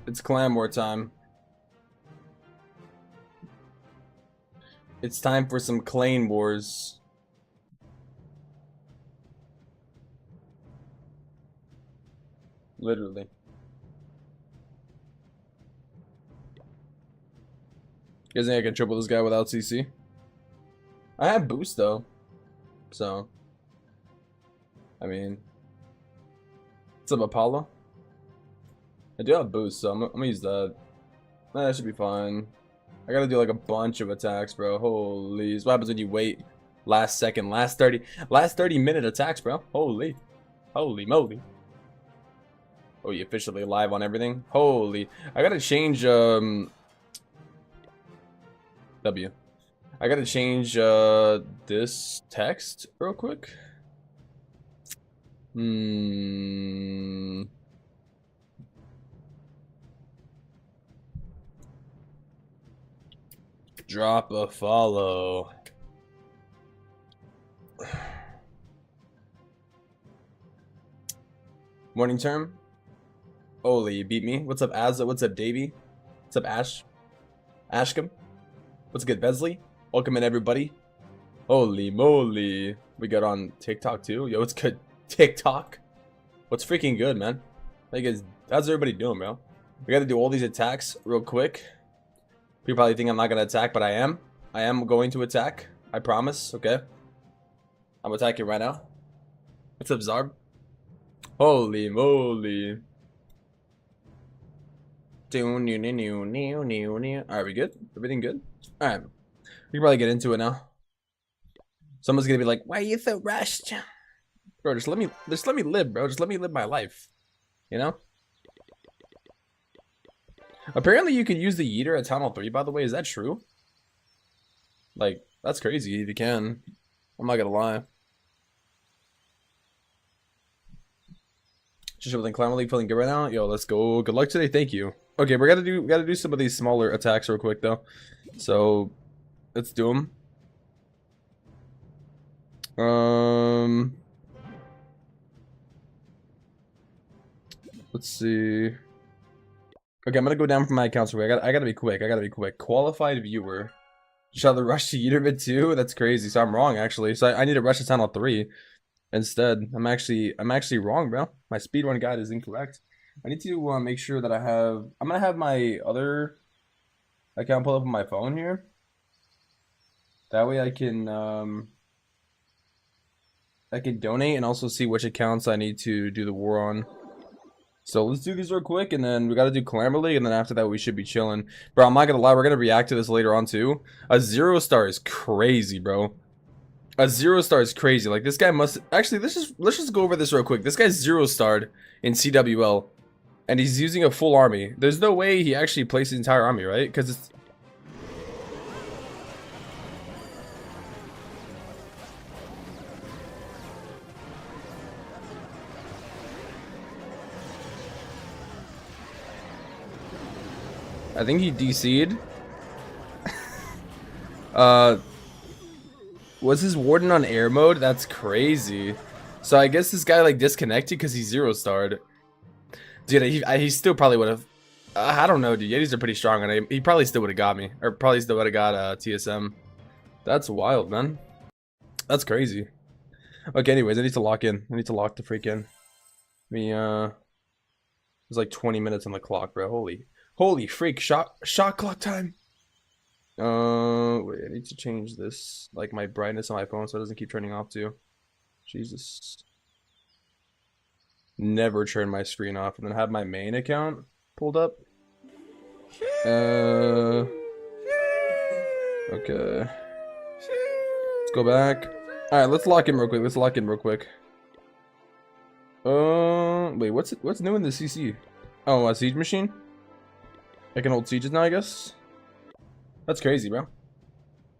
It's clan war time. It's time for some clan wars. Literally. You guys think I can triple this guy without CC? I have boost though. So. I mean. What's up, Apollo? I do have boost, so I'm gonna use that. That should be fine. I gotta do like a bunch of attacks, bro. Holy. What happens when you wait last second, last 30 minute attacks, bro? Holy. Holy moly. Oh, you officially live on everything? Holy. I gotta change, W. I gotta change, this text real quick. Drop a follow. Morning term. Holy, you beat me. What's up, Azza? What's up, Davey? What's up, Ash? Ashcom? What's good, Besley? Welcome in, everybody. Holy moly. We got on TikTok too. Yo, what's good? TikTok? What's freaking good, man? Like, how's everybody doing, bro? We gotta do all these attacks real quick. People probably think I'm not gonna attack, but I am. I am going to attack. I promise, okay? I'm attacking right now. What's up, Zarb? Holy moly. Alright, we good? Everything good? Alright. We can probably get into it now. Someone's gonna be like, why are you so rushed? Bro, just let me live, bro. Just let me live my life. You know? Apparently you can use the Yeeter at Town Hall 3, by the way. Is that true? Like, that's crazy if you can. I'm not gonna lie. Just feeling Climate League, feeling good right now. Yo, let's go. Good luck today. Thank you. Okay, we gotta do some of these smaller attacks real quick though. So let's do them. Let's see. Okay, I'm gonna go down from my accounts real quick. I gotta be quick. I gotta be quick. Qualified viewer. Shall the rush to Yeeter bit too? That's crazy. So I'm wrong actually. So I need to rush to Town Hall 3 instead. I'm actually wrong, bro. My speedrun guide is incorrect. I need to make sure that I'm gonna have my other account pulled up on my phone here. That way I can donate and also see which accounts I need to do the war on. So let's do these real quick, and then we gotta do Climate League, and then after that we should be chilling. Bro, I'm not gonna lie, we're gonna react to this later on too. A 0-star is crazy, bro. A 0-star is crazy. Like, this guy must actually, let's just go over this real quick. This guy's 0-starred in CWL, and he's using a full army. There's no way he actually placed his entire army, right? Because it's I think he DC'd. Was his warden on air mode? That's crazy. So I guess this guy like disconnected because he's 0-starred. Dude, he still probably would have. I don't know, dude. Yetis are pretty strong on him. He probably still would have got me, or probably still would have got TSM. That's wild, man. That's crazy. Okay, anyways, I need to lock in. I need to lock the freak in. There's like 20 minutes on the clock, bro. Holy freak! Shot clock time. Wait, I need to change this, like my brightness on my phone, so it doesn't keep turning off too. Jesus. Never turn my screen off, and then have my main account pulled up. Okay. Let's go back. All right, let's lock in real quick. Wait, what's new in the CC? Oh, a siege machine. I can hold sieges now, I guess. That's crazy, bro.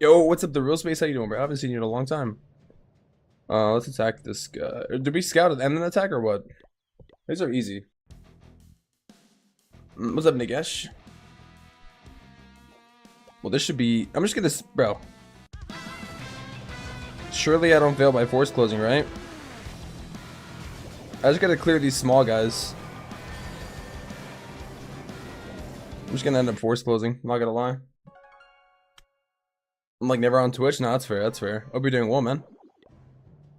Yo, what's up, the real space? How you doing, bro? I haven't seen you in a long time. Let's attack this guy. Did we scout and then attack or what? These are easy. What's up, Nagesh? Well, this should be... I'm just gonna... Bro. Surely I don't fail by force closing, right? I just gotta clear these small guys. I'm just gonna end up force closing. I'm not gonna lie. I'm like never on Twitch. No, that's fair. That's fair. Hope you're doing well, man.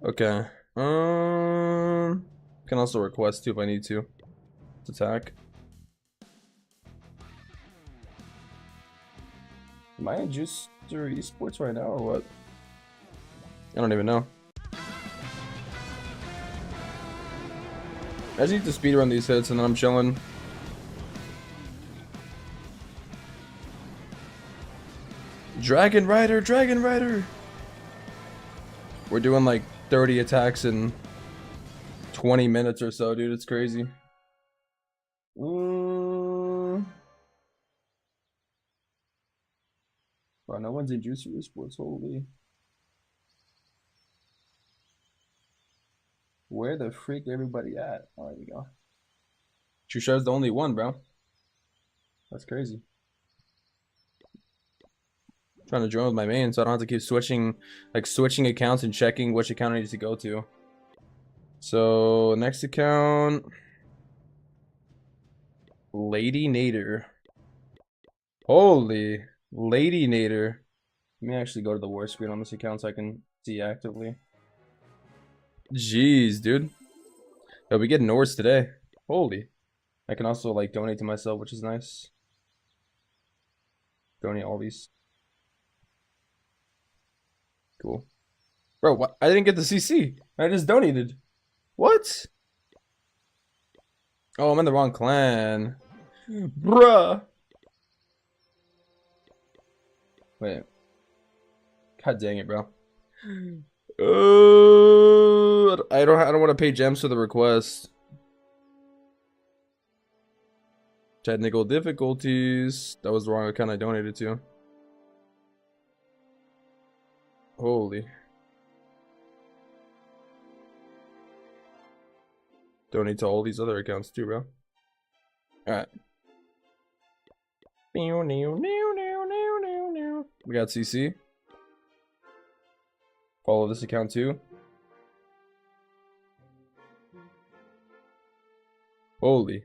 Okay. Can also request too if I need to. Let's attack. Am I in Juicer Esports right now or what? I don't even know. I just need to speedrun these hits and then I'm chilling. Dragon Rider, Dragon Rider! We're doing like 30 attacks in 20 minutes or so, dude. It's crazy. Bro, no one's in Juicer Esports, holy. Where the freak everybody at? Oh, there we go. Trushar's the only one, bro. That's crazy. I'm trying to join with my main, so I don't have to keep switching accounts and checking which account I need to go to. So next account, Lady Nader. Holy Lady Nader. Let me actually go to the war screen on this account so I can see actively. Jeez, dude. Yo, we get Norse today. Holy. I can also like donate to myself, which is nice. Donate all these. Cool. Bro, what? I didn't get the CC. I just donated. What? Oh, I'm in the wrong clan. Bruh. Wait. God dang it, bro. I don't want to pay gems for the request. Technical difficulties. That was the wrong account I donated to. Holy. Donate to all these other accounts too, bro. Alright. We got CC. Follow this account too. Holy.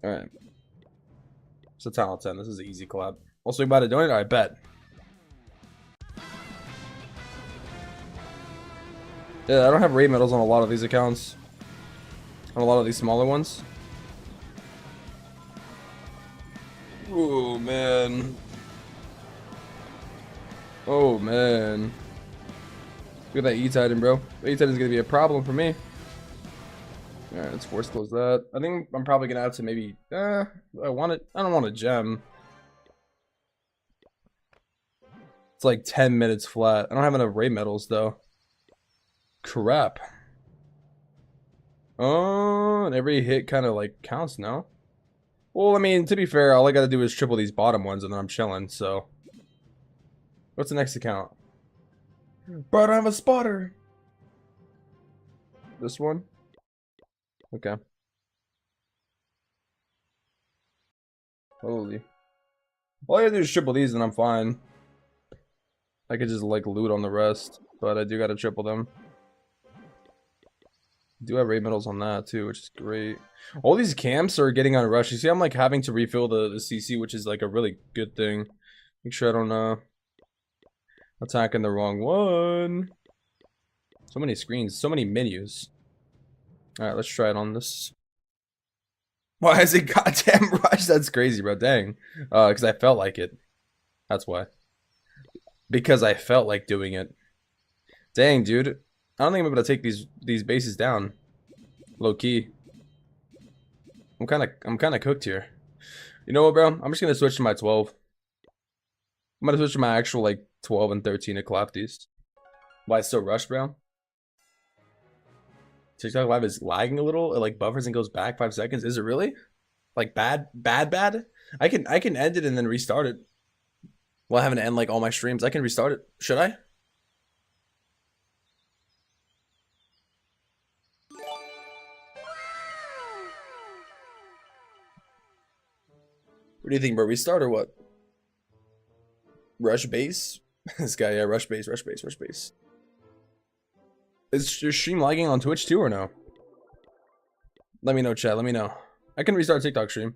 Alright. It's a talent 10. This is an easy collab. Also, you about to donate? I bet. Yeah, I don't have raid medals on a lot of these accounts. On a lot of these smaller ones. Oh, man. Oh, man. Look at that E-Titan, bro. E-Titan is going to be a problem for me. Alright, let's force close that. I think I'm probably gonna have to maybe I want it. I don't want a gem. It's like 10 minutes flat. I don't have enough raid medals though. Crap. Oh, and every hit kind of like counts now. Well, I mean, to be fair, all I gotta do is triple these bottom ones and then I'm chilling, so. What's the next account? Bro, I don't have a spotter. This one? Okay. Holy. All I gotta do is triple these and I'm fine. I could just like loot on the rest, but I do gotta triple them. Do have raid medals on that too, which is great. All these camps are getting on a rush. You see, I'm like having to refill the CC, which is like a really good thing. Make sure I don't attacking the wrong one. So many screens, so many menus. Alright, let's try it on this. Why is it goddamn rush? That's crazy, bro. Dang. Because I felt like it. That's why. Because I felt like doing it. Dang, dude. I don't think I'm able to take these bases down. Low key. I'm kinda cooked here. You know what, bro? I'm just gonna switch to my 12. I'm gonna switch to my actual like 12 and 13 to clap these. Why it's so rushed, bro? TikTok Live is lagging a little. It like buffers and goes back 5 seconds. Is it really? Like bad? I can end it and then restart it. Well, having to end like all my streams. I can restart it. Should I? What do you think, bro? Restart or what? Rush base? This guy, yeah, rush base, rush base, rush base. Is your stream lagging on Twitch too or no? Let me know, chat, let me know. I can restart TikTok stream.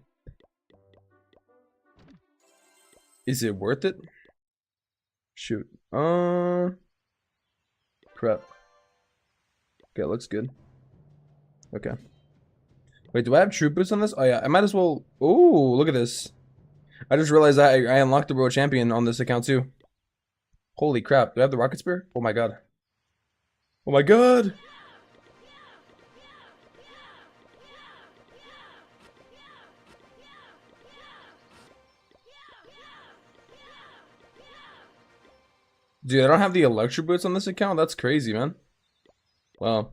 Is it worth it? Shoot. Prep. Okay, looks good. Okay. Wait, do I have troop boots on this? Oh yeah, I might as well. Ooh, look at this. I just realized I unlocked the world champion on this account too. Holy crap! Do I have the rocket spear? Oh my god. Oh my god! Dude, I don't have the electro boots on this account? That's crazy, man. Wow.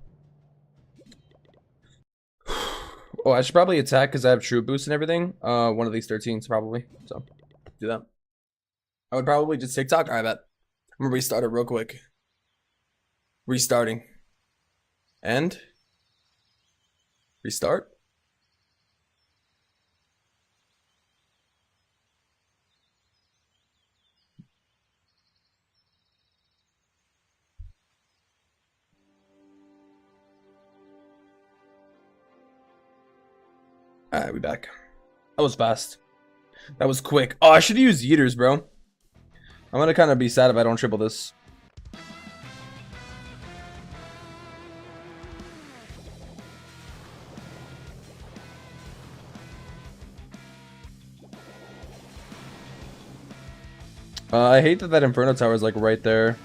Oh, I should probably attack because I have troop boost and everything. One of these 13s probably. So, do that. I would probably just TikTok. I bet. I'm gonna restart it real quick. Restarting. And restart. Alright, we back. That was fast. That was quick. Oh, I should use Yeeters, bro. I'm gonna kind of be sad if I don't triple this. I hate that Inferno Tower is like right there.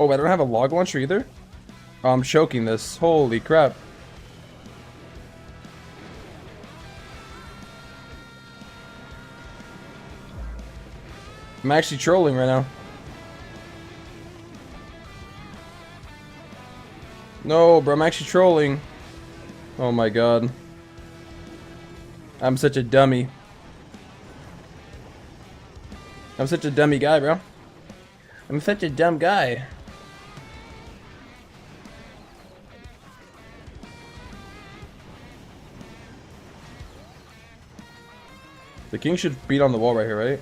Oh, I don't have a log launcher either? Oh, I'm choking this. Holy crap. I'm actually trolling right now. No, bro, I'm actually trolling. Oh my god. I'm such a dummy. I'm such a dummy guy, bro. I'm such a dumb guy. The king should beat on the wall right here, right?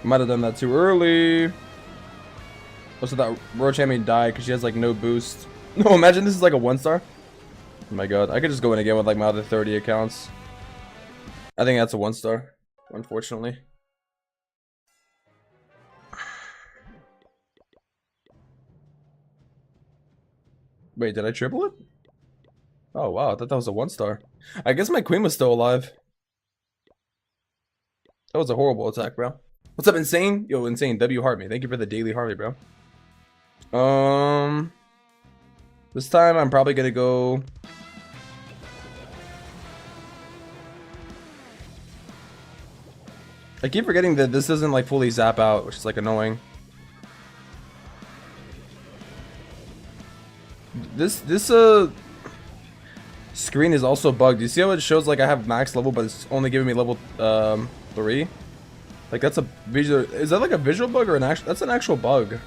Might have done that too early. Also, that world champion died because she has like no boost. No, imagine this is like a 1-star. Oh my god, I could just go in again with like my other 30 accounts. I think that's a 1-star, unfortunately. Wait, did I triple it? Oh wow, I thought that was a 1-star. I guess my queen was still alive. That was a horrible attack, bro. What's up, Insane? Yo, Insane, W Harvey. Thank you for the daily Harvey, bro. This time I'm probably gonna go. I keep forgetting that this doesn't like fully zap out, which is like annoying. This screen is also bugged. You see how it shows like I have max level, but it's only giving me level 3? Like that's a visual. Is that like a visual bug or an actual? That's an actual bug.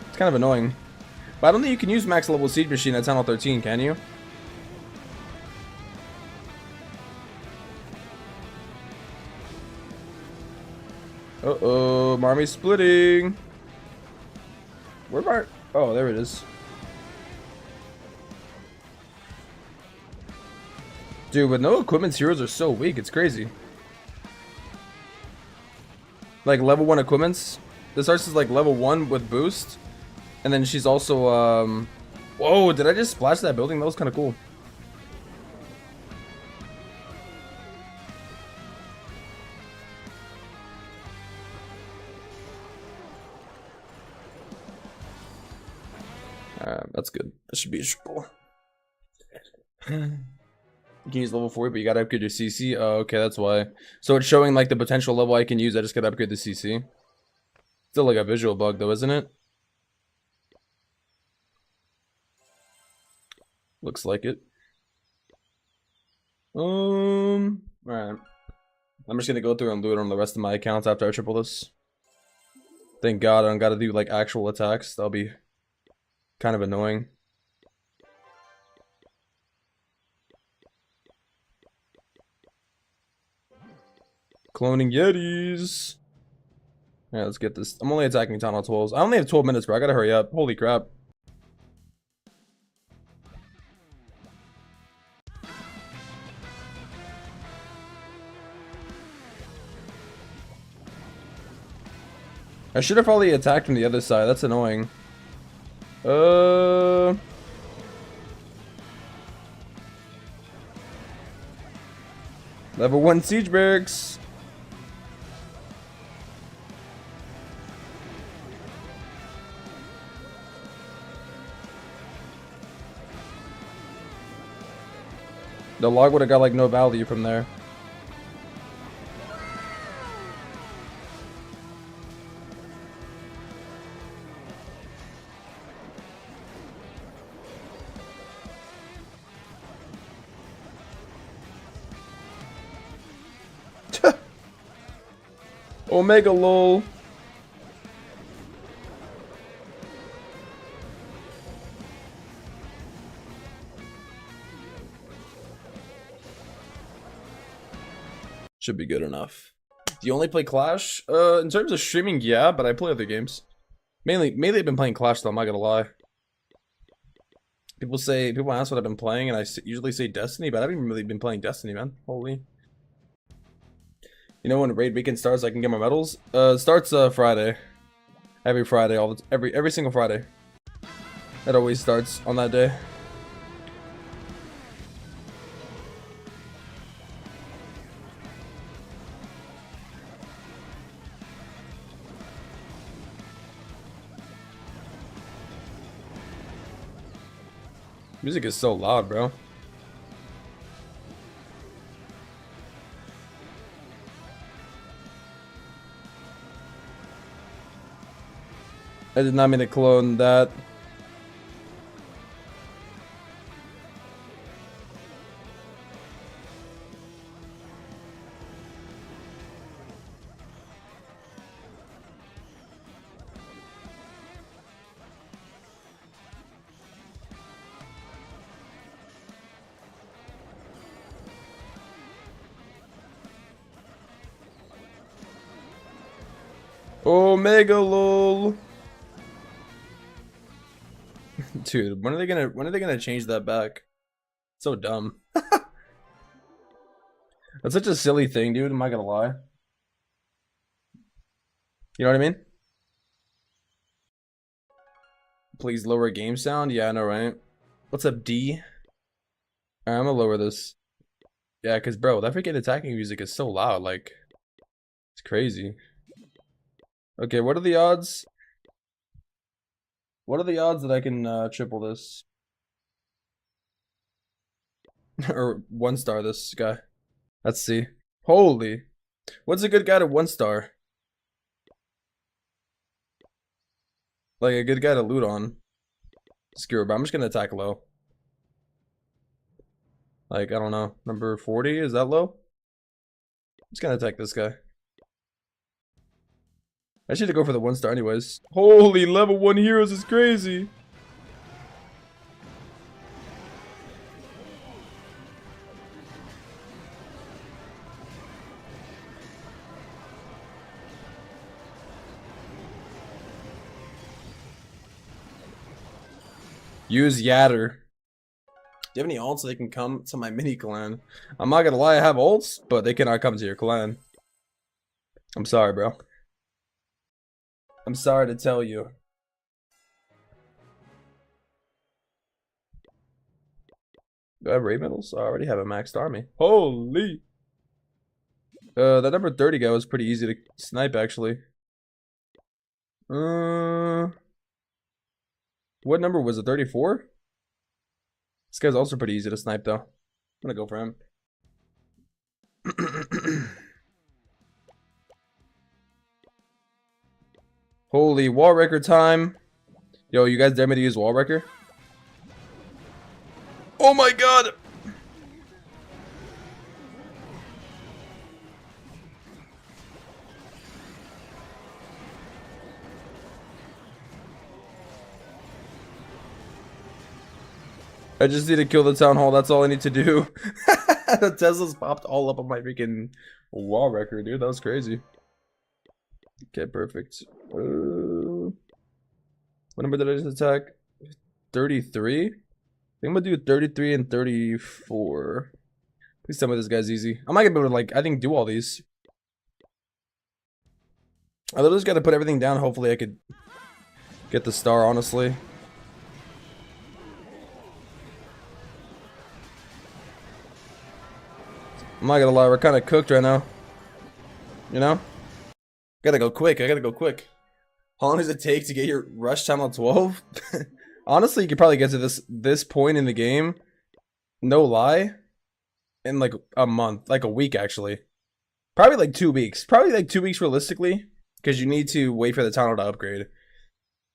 It's kind of annoying. But I don't think you can use max level siege machine at channel 13, can you? Uh-oh, Marmy's splitting. Where Mar? Oh, there it is. Dude, with no equipment, heroes are so weak. It's crazy. Like level 1 equipments. This artist is like level 1 with boost. And then she's also, whoa, did I just splash that building? That was kind of cool. That's good. That should be a triple. You can use level 4, but you gotta upgrade your CC. Oh, okay, that's why. So it's showing like the potential level I can use. I just gotta upgrade the CC. Still like a visual bug though, isn't it? Looks like it. Alright. I'm just gonna go through and loot on the rest of my accounts after I triple this. Thank God I don't gotta do like actual attacks. That'll be kind of annoying. Cloning Yetis. Alright, let's get this. I'm only attacking town hall 12s. I only have 12 minutes, bro. I gotta hurry up. Holy crap. I should have probably attacked from the other side. That's annoying. Level 1 siege barracks. The log would have got like no value from there. Omega lol. Should be good enough. Do you only play Clash? In terms of streaming, yeah, but I play other games. Mainly I've been playing Clash though, I'm not gonna lie. People ask what I've been playing, and I usually say Destiny, but I haven't really been playing Destiny, man. Holy. You know when raid weekend starts, I can get my medals? Starts Friday. Every Friday, every single Friday. It always starts on that day. Music is so loud, bro. I did not mean to clone that. Omega lol. Dude, when are they gonna change that back? So dumb. That's such a silly thing, dude. Am I gonna lie? You know what I mean? Please lower game sound. Yeah, I know, right? What's up, D? Alright, I'm gonna lower this. Yeah, cause bro, that freaking attacking music is so loud. Like, it's crazy. Okay, what are the odds? What are the odds that I can triple this? Or 1-star this guy. Let's see. Holy. What's a good guy to 1-star? Like a good guy to loot on. Screw it, but I'm just gonna attack low. Like, I don't know. Number 40, is that low? I'm just gonna attack this guy. I should go for the 1-star anyways. Holy, level 1 heroes is crazy. Use Yatter. Do you have any ults so they can come to my mini clan? I'm not gonna lie, I have ults, but they cannot come to your clan. I'm sorry, bro. I'm sorry to tell you. Do I have raid medals? I already have a maxed army. Holy! That number 30 guy was pretty easy to snipe, actually. What number was it? 34? This guy's also pretty easy to snipe, though. I'm gonna go for him. Holy, wall wrecker time. Yo, you guys dare me to use wall wrecker? Oh my god! I just need to kill the town hall, that's all I need to do. The Teslas popped all up on my freaking wall record, dude. That was crazy. Okay, perfect. What number did I just attack? 33? I think I'm gonna do 33 and 34. Please tell me this guy's easy. I'm not gonna be able to, like, I think do all these. I literally just gotta put everything down. Hopefully I could get the star, honestly. I'm not gonna lie, we're kind of cooked right now. You know? Gotta go quick, I gotta go quick. How long does it take to get your rush time on 12? Honestly, you could probably get to this point in the game, no lie, in like a month, like a week actually. Probably like 2 weeks. Probably like 2 weeks realistically, because you need to wait for the tunnel to upgrade.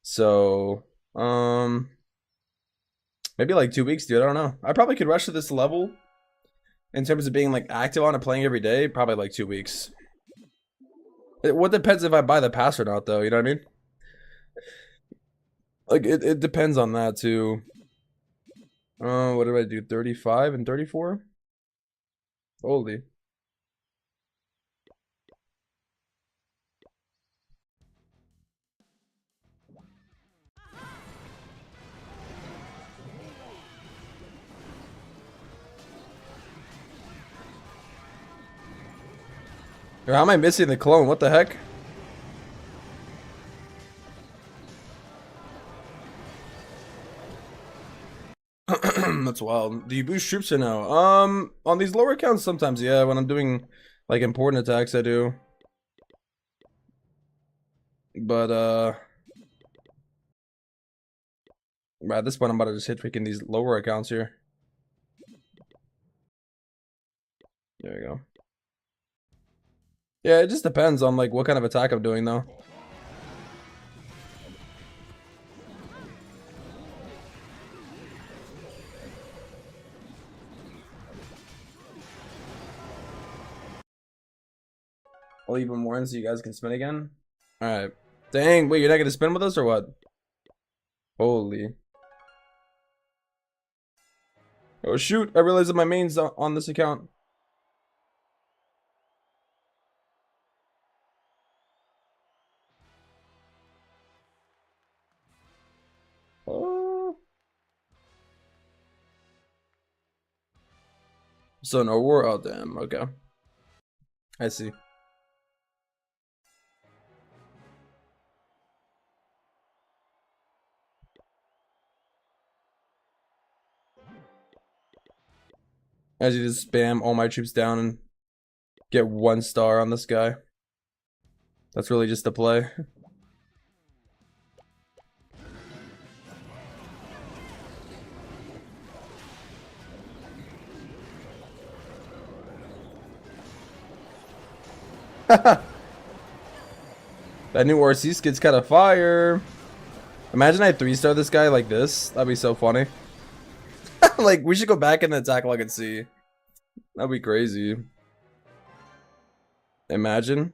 So, maybe like 2 weeks, dude. I don't know. I probably could rush to this level in terms of being like active on it, playing every day. Probably like 2 weeks. What depends if I buy the pass or not, though. You know what I mean? Like it depends on that too. What did I do? 35 and 34? Holy. Or how am I missing the clone? What the heck? That's wild. Do you boost troops or no? On these lower accounts sometimes, yeah. When I'm doing like important attacks, I do. But at this point, I'm about to just hit freaking these lower accounts here. There we go. Yeah, it just depends on like what kind of attack I'm doing though. I'll leave them more in so you guys can spin again. Alright. Dang, wait, you're not gonna spin with us or what? Holy. Oh shoot, I realized that my main's on this account. Oh. So no war, oh damn, okay. I see. As you just spam all my troops down and get 1 star on this guy. That's really just the play. That new RC skid's kind of fire. Imagine I 3-star this guy like this. That'd be so funny. Like, we should go back in the attack log and see. That'd be crazy. Imagine.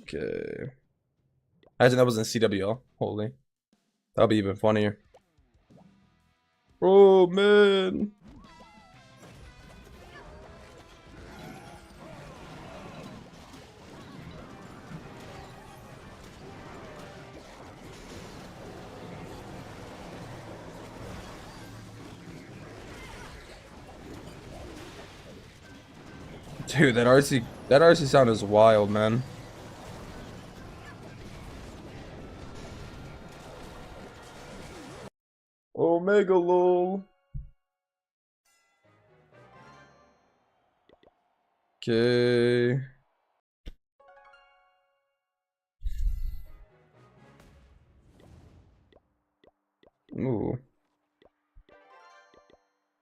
Okay. Imagine that was in CWL. Holy. That'll be even funnier. Oh, man. Dude, that RC sound is wild, man. Omega lol. Okay. Ooh.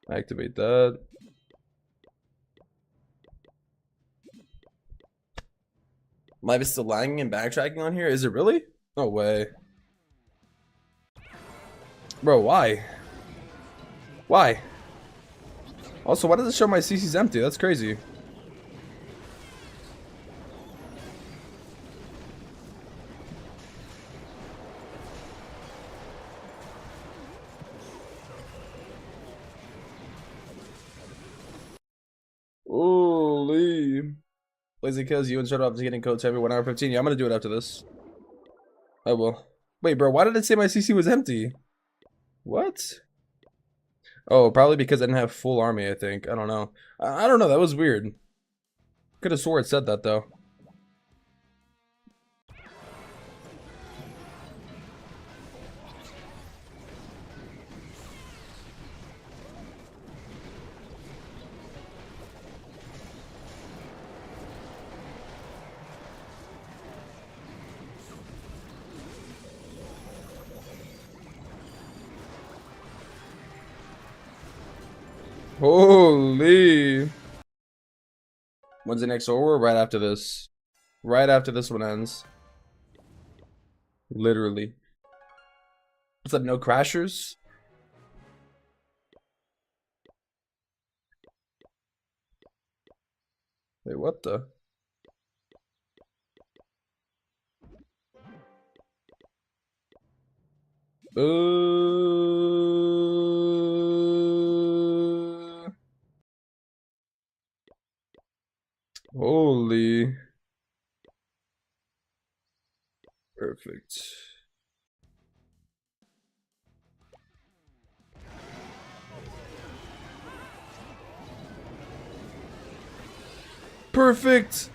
Activate that. Live is still lagging and backtracking on here? Is it really? No way. Bro, why? Why? Also, why does it show my CC's empty? That's crazy. Lazy kills you and shut off to getting code Termy 1 hour 15. Yeah, I'm gonna do it after this. I will. Wait, bro, why did it say my CC was empty? What? Oh, probably because I didn't have full army, I think. I don't know. I don't know, that was weird. Could have swore it said that, though. Holy. When's the next over? Right after this. Right after this one ends. Literally. What's up, no crashers? Wait, what the? Holy. Perfect. Perfect.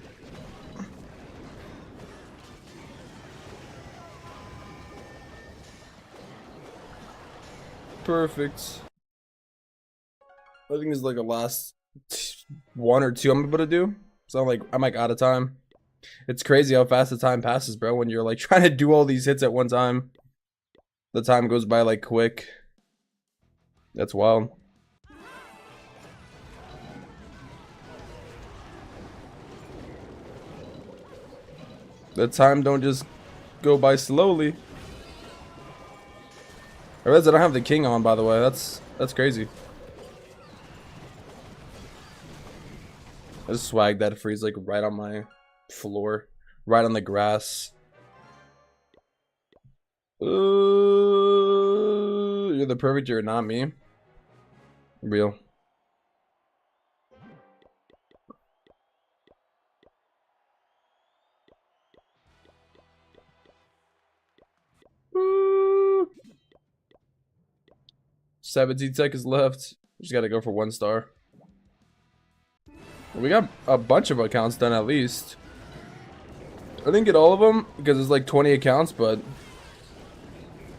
Perfect. I think it's like a last one or two I'm able to do. So I'm like out of time. It's crazy how fast the time passes, bro, when you're like trying to do all these hits at one time. The time goes by like quick. That's wild. The time don't just go by slowly. I realize I don't have the king on, by the way. That's crazy. I just swagged that freeze like right on my floor, right on the grass. You're the perfect. You're not me. Real. Ooh. 17 seconds left. Just gotta go for 1 star. We got a bunch of accounts done at least. I didn't get all of them because it's like 20 accounts, but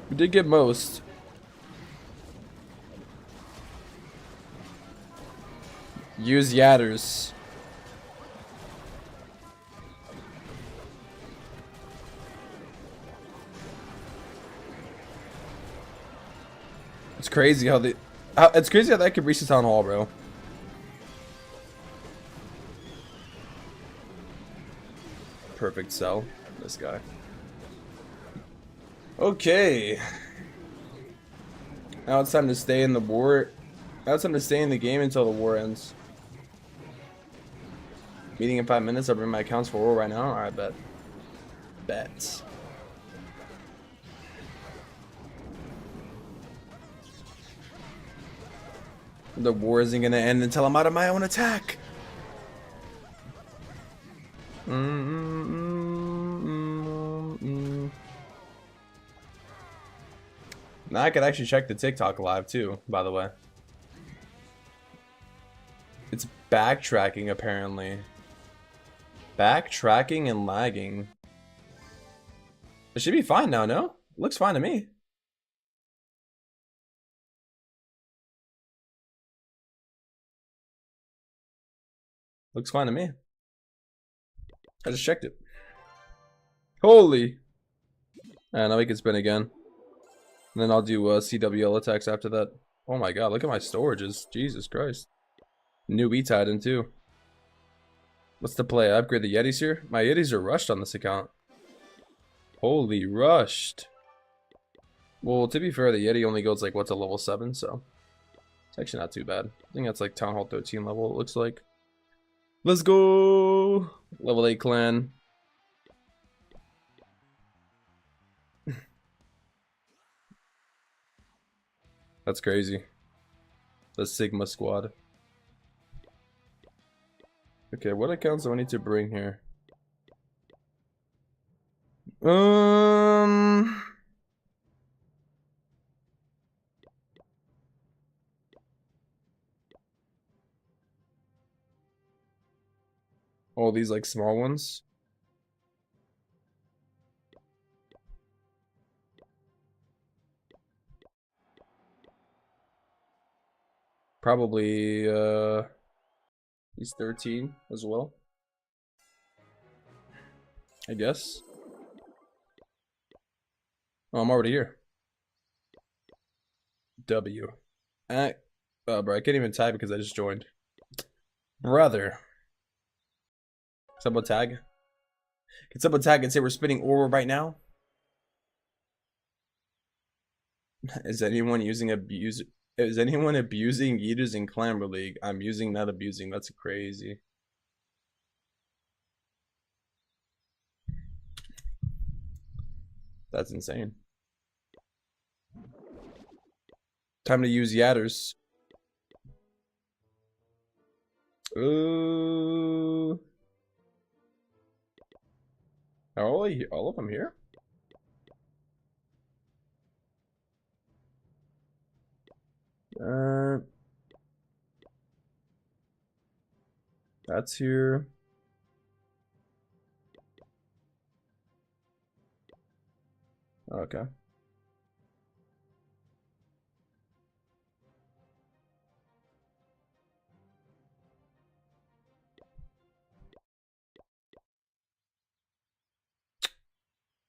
we did get most. Use yadders. It's crazy how it's crazy how that could reach the town hall, bro. Perfect sell. This guy. Okay. Now it's time to stay in the war. Now it's time to stay in the game until the war ends. Meeting in 5 minutes. I'll bring my accounts for war right now. Alright, bet. Bet. The war isn't gonna end until I'm out of my own attack. Now I could actually check the TikTok live too, by the way. It's backtracking apparently. Backtracking and lagging. It should be fine now, no? Looks fine to me. Looks fine to me. I just checked it. Holy. And now we can spin again. And then I'll do CWL attacks after that. Oh my god, look at my storages. Jesus Christ. New E-Titan too. What's the play? I upgrade the Yetis here? My Yetis are rushed on this account. Holy rushed. Well, to be fair, the Yeti only goes like, what's a level 7, so it's actually not too bad. I think that's like Town Hall 13 level, it looks like. Let's go! Level 8 clan. That's crazy. The Sigma squad. Okay, what accounts do I need to bring here? All these like small ones. Probably he's 13 as well. I guess. Oh, I'm already here. W. Oh, bro, I can't even type because I just joined. Brother. Someone tag? Can someone tag and say we're spinning orb right now? Is anyone using abuse? Is anyone abusing Yeeters in Clamber League? I'm using, not abusing. That's crazy. That's insane. Time to use Yatters. Ooh. Are all of them here? That's here. Okay.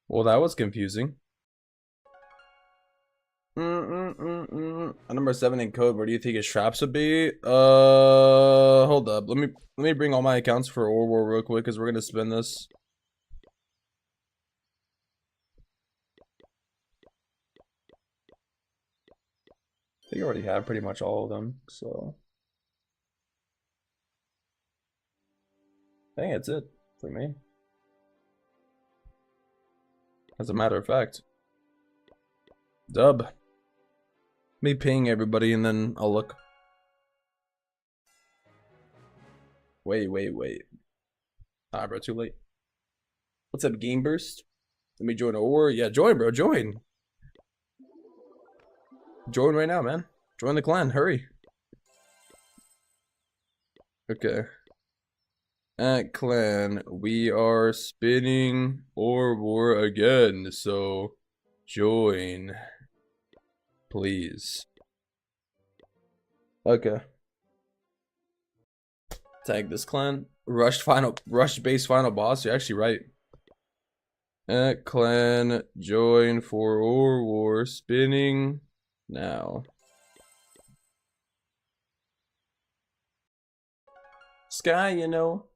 Well, that was confusing. A number 7 in code. Where do you think his traps would be? Hold up. Let me bring all my accounts for Orb War real quick because we're gonna spin this. I think I already have pretty much all of them, so I think that's it for me. As a matter of fact. Dub. Me ping everybody and then I'll look. Wait. Ah, bro, too late. What's up, Game Burst? Let me join a war. Yeah, join, bro, join. Join right now, man. Join the clan, hurry. Okay. At clan, we are spinning Orb War again, so join, please. Okay. Tag this clan. Rush base final boss. You're actually right. At clan, join for Orb War spinning now. Sky, you know.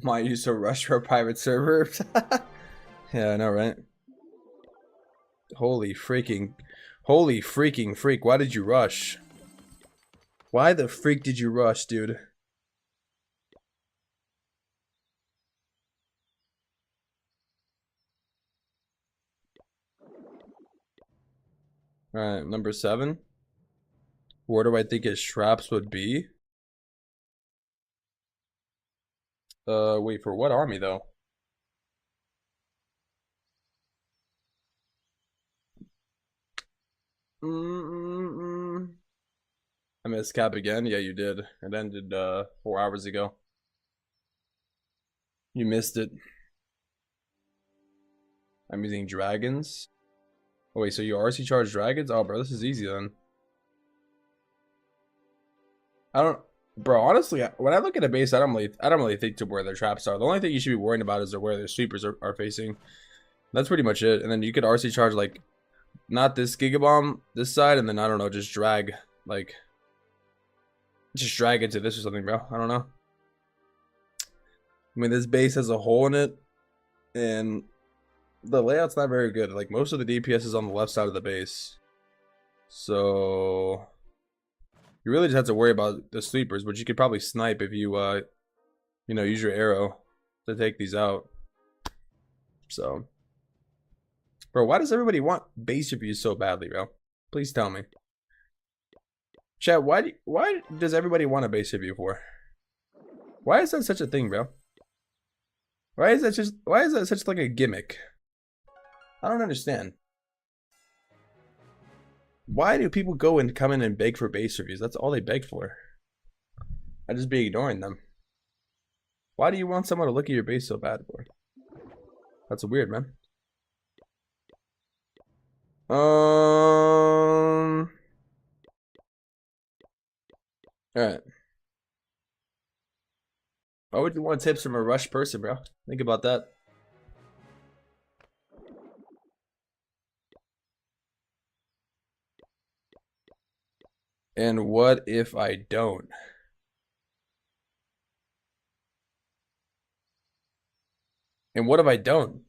Might use a rush for a private server. Yeah, I know, right? Holy freaking freak. Why did you rush? Why the freak did you rush, dude? Alright, number 7. Where do I think his traps would be? Wait, for what army, though? I missed cap again? Yeah, you did. It ended, 4 hours ago. You missed it. I'm using dragons. Oh, wait, so you RC charge dragons? Oh, bro, this is easy then. Bro, honestly, when I look at a base, I don't really think to where their traps are. The only thing you should be worrying about is where their sweepers are facing. That's pretty much it. And then you could RC charge, like, not this Gigabomb, this side, and then, I don't know, just drag into this or something, bro. I don't know. I mean, this base has a hole in it, and the layout's not very good. Like, most of the DPS is on the left side of the base. So you really just have to worry about the sleepers, which you could probably snipe if you, you know, use your arrow to take these out. So, bro, why does everybody want base reviews so badly, bro? Please tell me. Chat, why does everybody want a base review for? Why is that such a thing, bro? Why is that such like a gimmick? I don't understand. Why do people go and come in and beg for base reviews? That's all they beg for. I just be ignoring them. Why do you want someone to look at your base so bad for? That's weird, man. Alright. Why would you want tips from a rush person, bro? Think about that. And what if I don't? And what if I don't?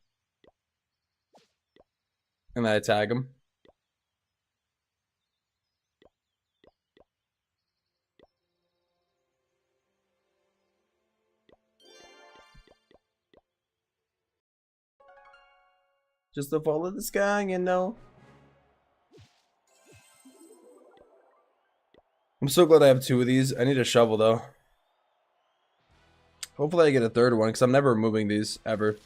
And I tag him. Just to follow the sky, you know. I'm so glad I have 2 of these. I need a shovel though. Hopefully I get a 3rd one because I'm never removing these ever.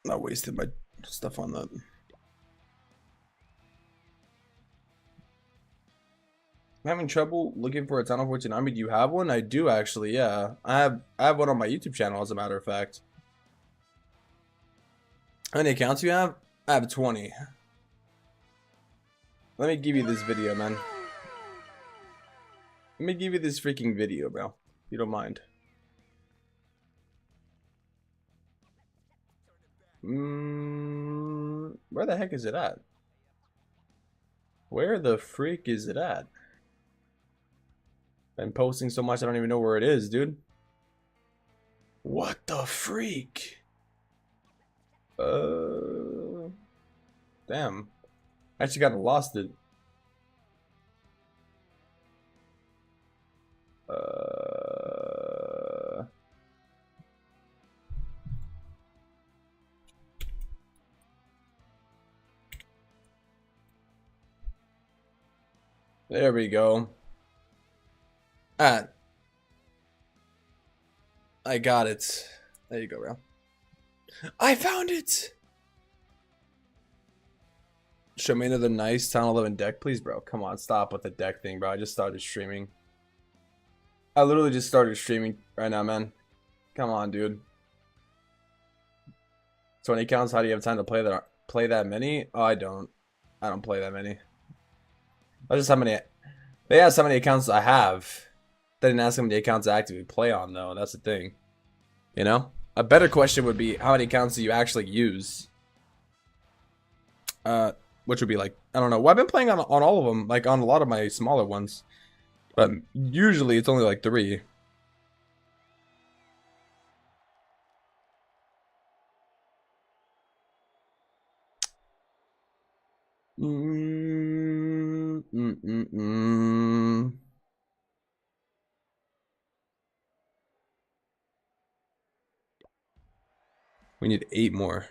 Not wasting my stuff on that. I'm having trouble looking for a tunnel for Tsunami. Do you have one? I do actually, yeah. I have one on my YouTube channel, as a matter of fact. How many accounts you have? I have 20. Let me give you this video, man. Let me give you this freaking video, bro. If you don't mind. Where the heck is it at? Where the freak is it at? I'm posting so much I don't even know where it is, dude. What the freak? Damn. I actually kind of lost it. There we go. I got it. There you go, bro. I found it! Show me another nice Town 11 deck, please, bro. Come on, stop with the deck thing, bro. I just started streaming. I literally just started streaming right now, man. Come on, dude. 20 counts. How do you have time to play that many? Oh, I don't play that many. That's just how many. They asked how many accounts I have. They didn't ask how many accounts I actively play on, though. That's the thing. You know? A better question would be, how many accounts do you actually use? Which would be like, I don't know. Well, I've been playing on all of them, like on a lot of my smaller ones. But usually it's only like 3. We need 8 more.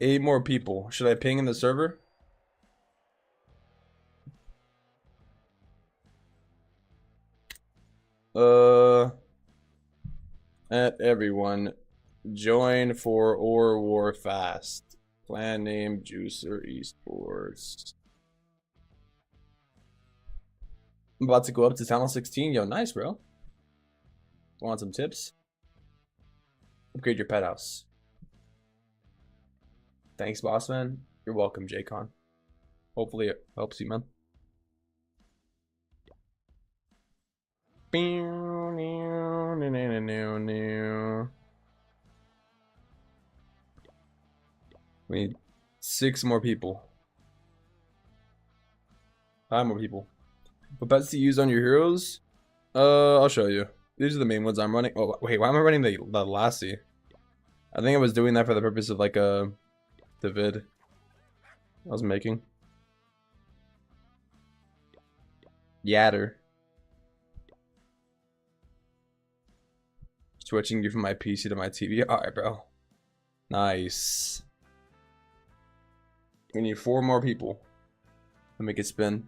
8 more people. Should I ping in the server? At everyone, join for or war fast. Clan name Juicer Esports. I'm about to go up to Channel 16. Yo, nice, bro. Want some tips? Upgrade your pet house. Thanks, boss man. You're welcome, J-Con. Hopefully it helps you, man. We need 6 more people. 5 more people. What pets to use on your heroes? I'll show you. These are the main ones I'm running. Oh wait, why am I running the lassie? I think I was doing that for the purpose of like the vid I was making. Yatter. Switching you from my PC to my TV. Alright, bro. Nice. We need 4 more people to make it spin.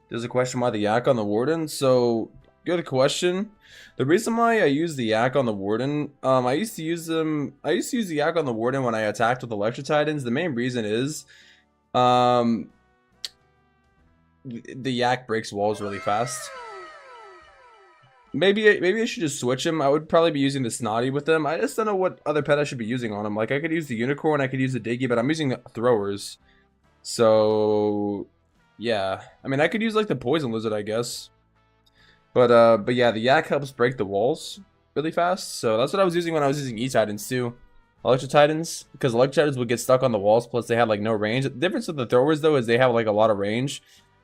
There's a question why the yak on the warden. So good question. The reason why I use the yak on the warden, I used to use the yak on the warden when I attacked with Electro Titans. The main reason is, the yak breaks walls really fast. Maybe I should just switch him. I would probably be using the Snotty with them. I just don't know what other pet I should be using on him. Like I could use the Unicorn, I could use the Diggy, but I'm using the throwers. So yeah, I mean I could use like the Poison Lizard, I guess. But yeah, the yak helps break the walls really fast. So that's what I was using when I was using E-Titans too. Electro Titans, because Electro Titans would get stuck on the walls, plus they had like no range. The difference with the throwers though is they have like a lot of range,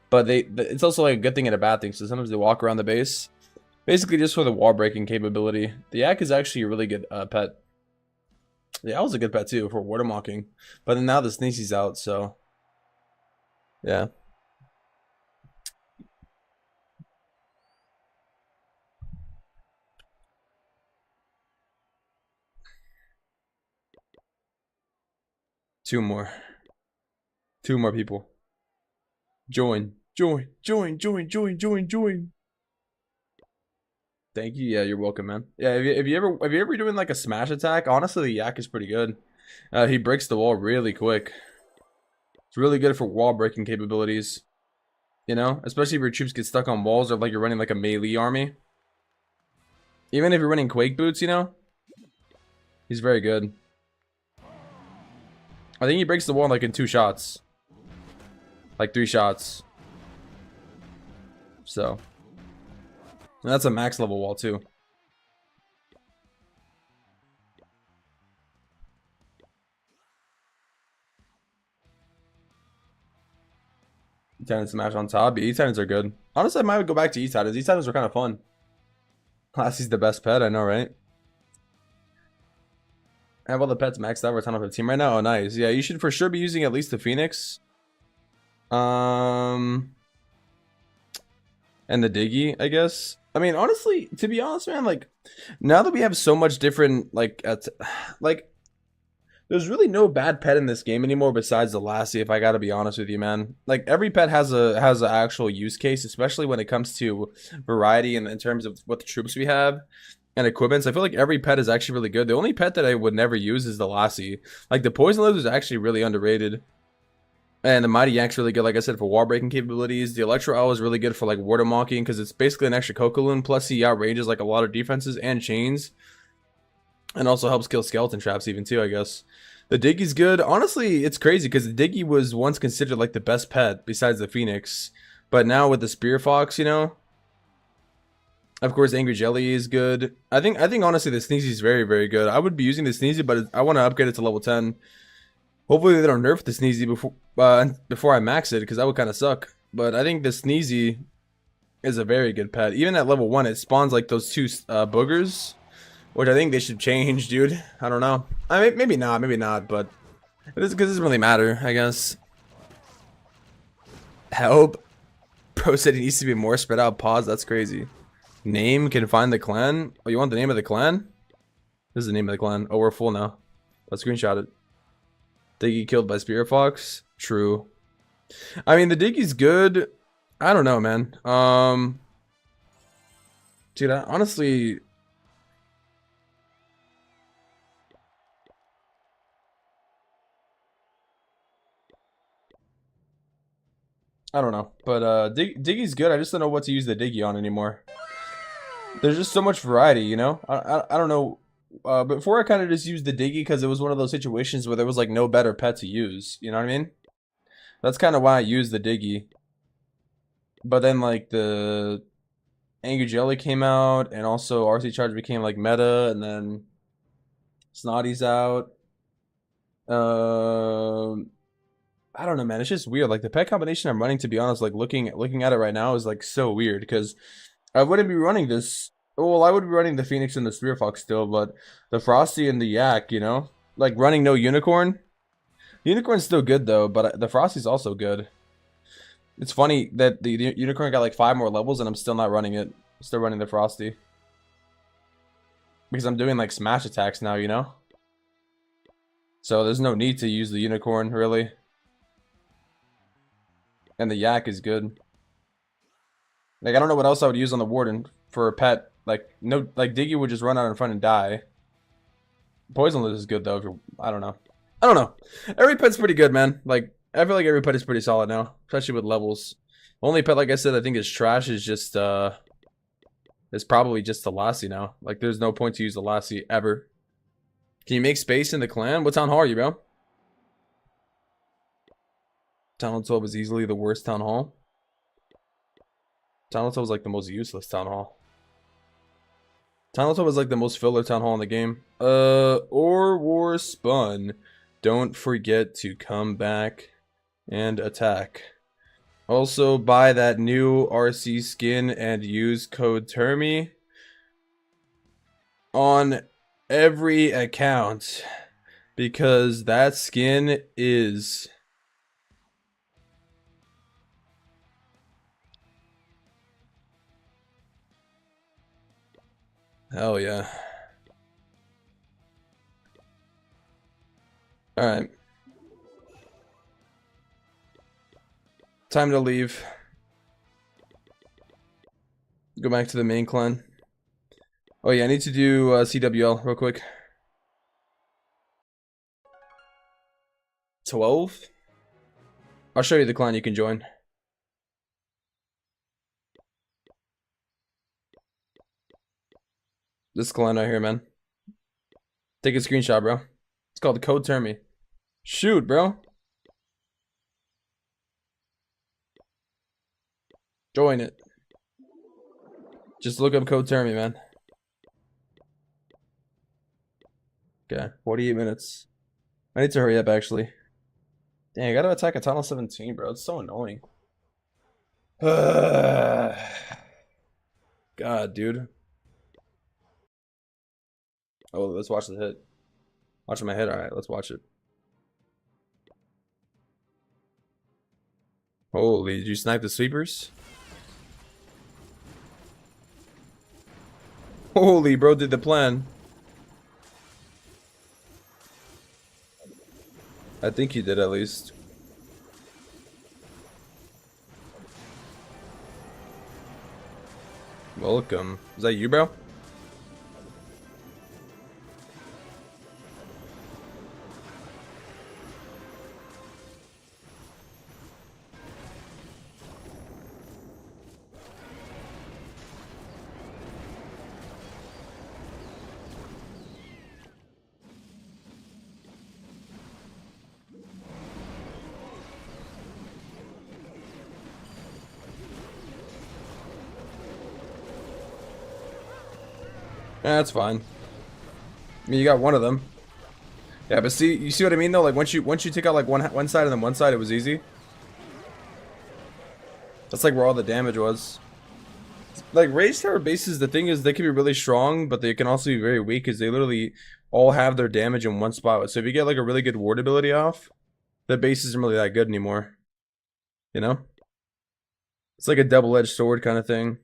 but it's also like a good thing and a bad thing. So sometimes they walk around the base. Basically just for the wall breaking capability. The yak is actually a really good pet. The owl's a good pet too for water mocking. But then now the Sneezy's out, so yeah. Two more people. Join. Thank you. Yeah, you're welcome, man. Yeah, if you ever doing like a smash attack, honestly the yak is pretty good. He breaks the wall really quick. It's really good for wall breaking capabilities. You know, especially if your troops get stuck on walls or like you're running like a melee army. Even if you're running Quake boots, you know, he's very good. I think he breaks the wall like in 2 shots, like 3 shots. So, and that's a max level wall too. E-Titans smash on top. E-Titans are good. Honestly, I might go back to E-Titans. E-Titans are kind of fun. Lassie's the best pet, I know, right? I have all the pets maxed out for a ton of 15 right now. Oh, nice. Yeah, you should for sure be using at least the Phoenix. And the Diggy, I guess. I mean, honestly, to be honest, man, like, now that we have so much different, like, there's really no bad pet in this game anymore besides the Lassie, if I gotta be honest with you, man. Like, every pet has an actual use case, especially when it comes to variety and in terms of what the troops we have and equipments. I feel like every pet is actually really good. The only pet that I would never use is the Lassie. Like, the Poison Lizard is actually really underrated. And the Mighty Yank's really good, like I said, for wall breaking capabilities. The Electro Owl is really good for like water mocking because it's basically an extra Cocoon. Plus, he outranges like a lot of defenses and chains, and also helps kill skeleton traps even too, I guess. The Diggy's good. Honestly, it's crazy because the Diggy was once considered like the best pet besides the Phoenix, but now with the Spear Fox, you know. Of course, Angry Jelly is good. I think honestly the Sneezy is very, very good. I would be using the Sneezy, but I want to upgrade it to level 10. Hopefully they don't nerf the Sneezy before I max it, because that would kind of suck. But I think the Sneezy is a very good pet. Even at level 1, it spawns like those 2 boogers, which I think they should change, dude. I don't know. I mean, maybe not, but because it doesn't really matter, I guess. Help. Pro said he needs to be more spread out. Pause. That's crazy. Name can find the clan. Oh, you want the name of the clan? This is the name of the clan. Oh, we're full now. Let's screenshot it. Diggy killed by Spirit Fox. True. I mean, the Diggy's good. I don't know, man. Dude, honestly, I don't know. But Diggy's good. I just don't know what to use the Diggy on anymore. There's just so much variety, you know. I don't know. Before I kind of just used the Diggy because it was one of those situations where there was like no better pet to use. You know what I mean? That's kind of why I used the Diggy. But then like the Angry Jelly came out, and also RC Charge became like meta, and then Snotty's out. I don't know, man. It's just weird. Like the pet combination I'm running, to be honest, like looking at it right now is like so weird because I wouldn't be running this. Well, I would be running the Phoenix and the Spear Fox still, but the Frosty and the Yak, you know, like running no Unicorn. Unicorn's still good though, but the Frosty's also good. It's funny that the Unicorn got like 5 more levels and I'm still not running it. I'm still running the Frosty because I'm doing like smash attacks now, you know. So there's no need to use the Unicorn really, and the Yak is good. Like I don't know what else I would use on the Warden for a pet. Like no, like Diggy would just run out in front and die. Poisonless is good though. If you're, I don't know. I don't know. Every pet's pretty good, man. Like I feel like every pet is pretty solid now, especially with levels. Only pet, like I said, I think is trash is just is probably just the Lassie now. Like there's no point to use the Lassie ever. Can you make space in the clan? What town hall are you, bro? Town hall 12 is easily the worst town hall. Town hall 12 is like the most useless town hall. Town hall 12 is like the most filler town hall in the game. Or war spun. Don't forget to come back and attack. Also buy that new RC skin and use code Termy on every account because that skin is hell yeah. Alright. Time to leave. Go back to the main clan. Oh yeah, I need to do CWL real quick. 12? I'll show you the clan you can join. This clan right here, man. Take a screenshot, bro. It's called the Code Termy. Shoot, bro. Join it. Just look up Code Termy, man. Okay, 48 minutes. I need to hurry up, actually. Dang, I gotta attack a tunnel 17, bro. It's so annoying. God, dude. Oh, let's watch the hit. Watching my hit. Alright, let's watch it. Holy, did you snipe the sweepers? Holy, bro, did the plan. I think he did at least. Welcome. Is that you, bro? Yeah, that's fine. I mean, you got one of them. Yeah, but see, you see what I mean though? Like once you take out like one side and then one side, it was easy. That's like where all the damage was. Like Rage Tower bases, the thing is they can be really strong, but they can also be very weak because they literally all have their damage in one spot. So if you get like a really good ward ability off, the base isn't really that good anymore. You know? It's like a double-edged sword kind of thing.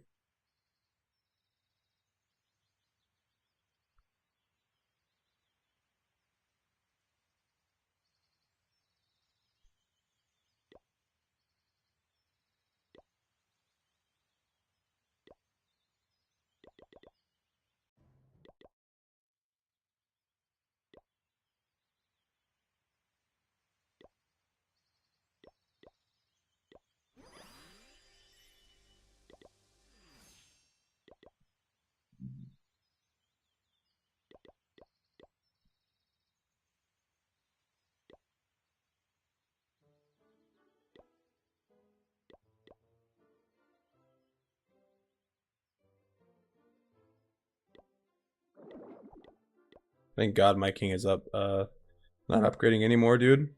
Thank God my king is up. Not upgrading anymore, dude.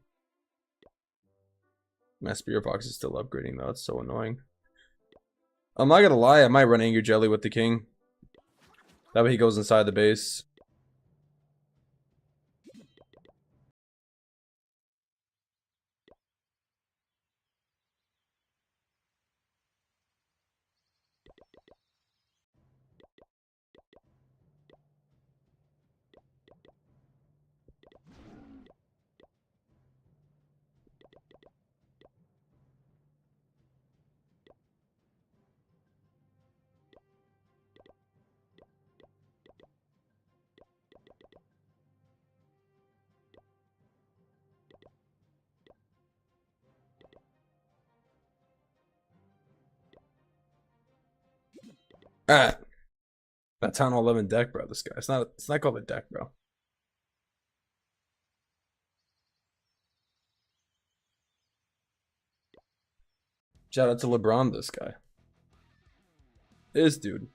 My Spear Fox is still upgrading though. It's so annoying. I'm not gonna lie, I might run Angry Jelly with the king. That way he goes inside the base. Ah, that Town Hall 11 deck, bro. This guy. It's not called a deck, bro. Shout out to LeBron, this guy. This dude.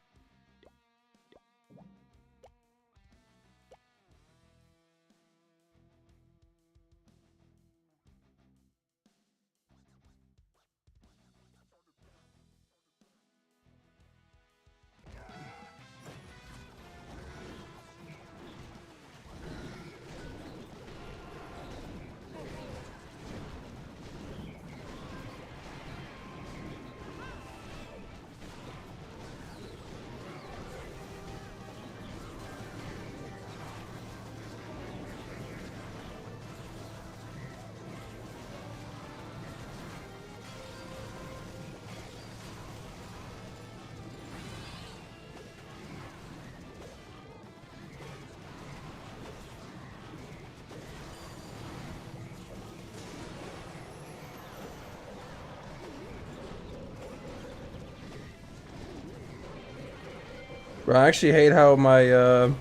Bro, I actually hate how my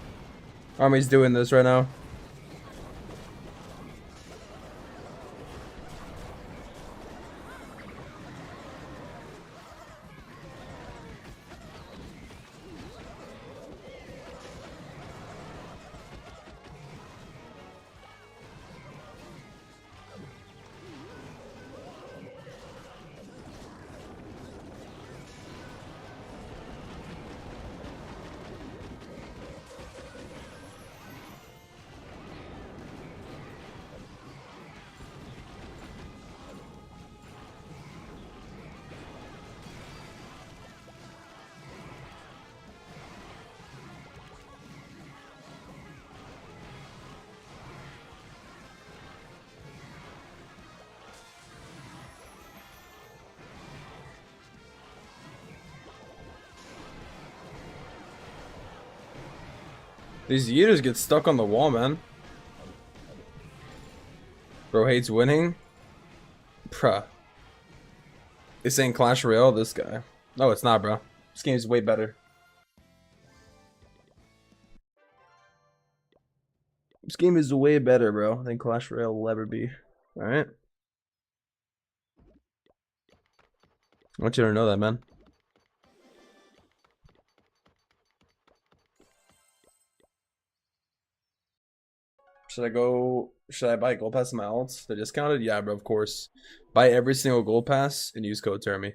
army's doing this right now. These Yeeters get stuck on the wall, man. Bro hates winning. Bruh. It's saying Clash Royale, this guy. No, it's not, bro. This game's way better. This game is way better, bro, than Clash Royale will ever be. Alright? I want you to know that, man. Should I buy gold pass in my alts? They're discounted? Yeah, bro, of course. Buy every single gold pass and use code Termy.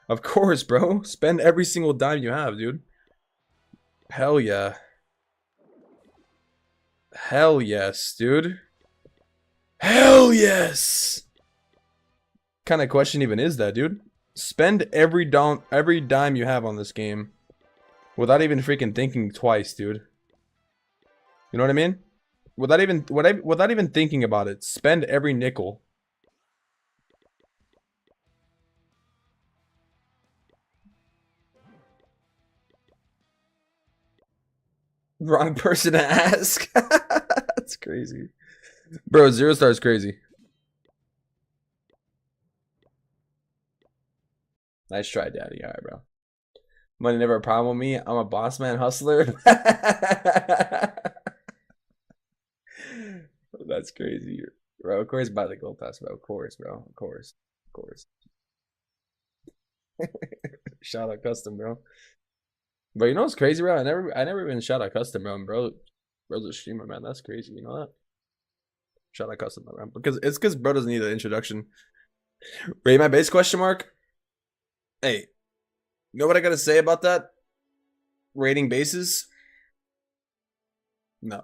Of course, bro. Spend every single dime you have, dude. Hell yeah. Hell yes, dude. Hell yes! What kind of question even is that, dude? Spend every dime you have on this game without even freaking thinking twice, dude. You know what I mean? Without even thinking about it, spend every nickel. Wrong person to ask. That's crazy. Bro, 0 star is crazy. Nice try, daddy. Alright, bro. Money never a problem with me. I'm a boss man hustler. That's crazy. Bro, of course buy the gold pass, bro. Of course, bro. Of course. Of course. Shout out custom, bro. But you know what's crazy, bro? I never even shout out custom, bro. Bro's a streamer, man. That's crazy. You know that? Shout out custom, bro. Because bro doesn't need an introduction. Rate my base question mark? Hey, you know what I gotta say about that? Rating bases? No.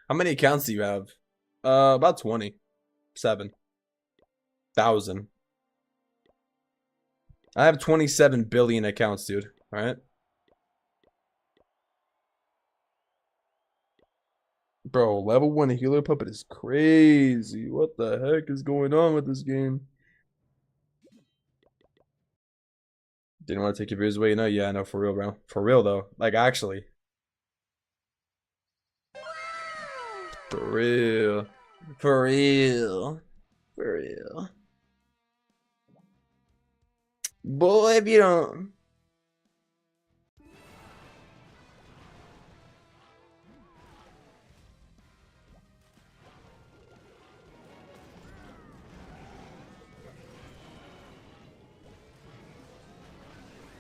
How many accounts do you have? About 27,000. I have 27 billion accounts, dude. Alright? Bro, level 1 healer puppet is crazy. What the heck is going on with this game? Didn't want to take your views away. No, yeah, no, for real, bro. For real, though. Like, actually. For real. For real. For real. Boy, if you don't.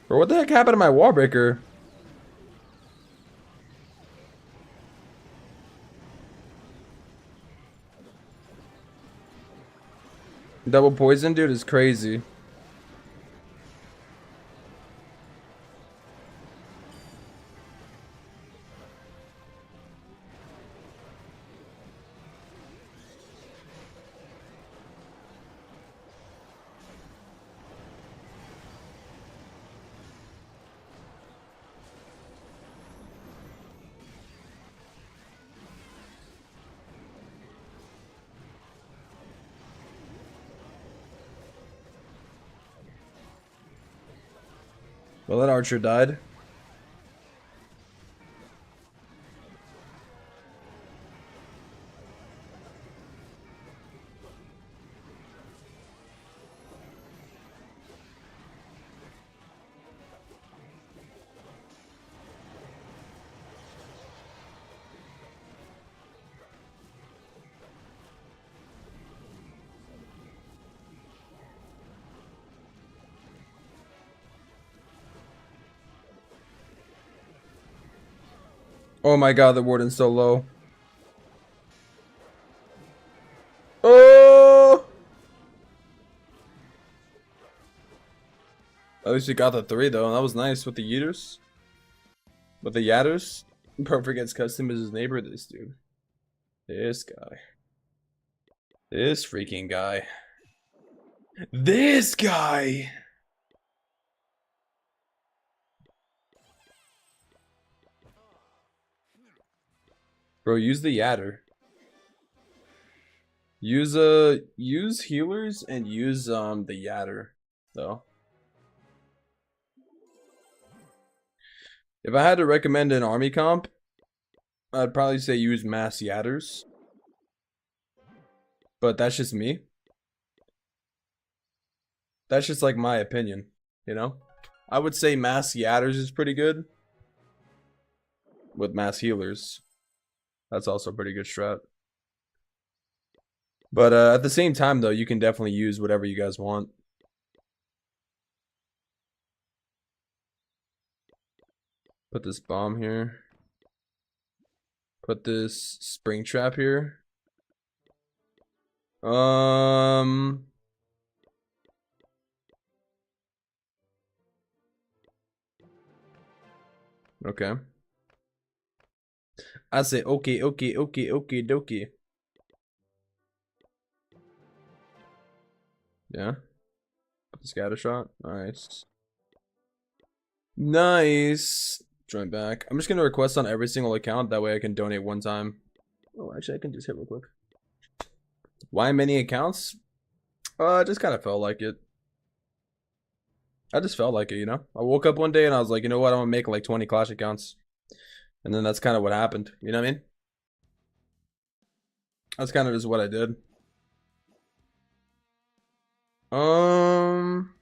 Bro, what the heck happened to my wall breaker? Double poison, dude, is crazy. Well, that archer died. Oh my god, the warden's so low. Oh! At least we got the 3 though. That was nice with the yeeters. With the yatters. Bro forgets custom is his neighbor, this dude. This guy. This freaking guy. This guy! Bro, use the yatter. Use healers and use the yatter though. If I had to recommend an army comp, I'd probably say use mass yatters. But that's just me. That's just like my opinion, you know? I would say mass yatters is pretty good. With mass healers. That's also a pretty good strat. But at the same time though, you can definitely use whatever you guys want. Put this bomb here. Put this spring trap here. Okay. I say okay, dokie. Yeah. Put the scatter shot. Nice. Nice. Join back. I'm just gonna request on every single account. That way I can donate one time. Oh, actually, I can just hit real quick. Why many accounts? I just kind of felt like it. I just felt like it, you know? I woke up one day and I was like, you know what? I'm gonna make like 20 Clash accounts. And then that's kind of what happened. You know what I mean? That's kind of just what I did. Um...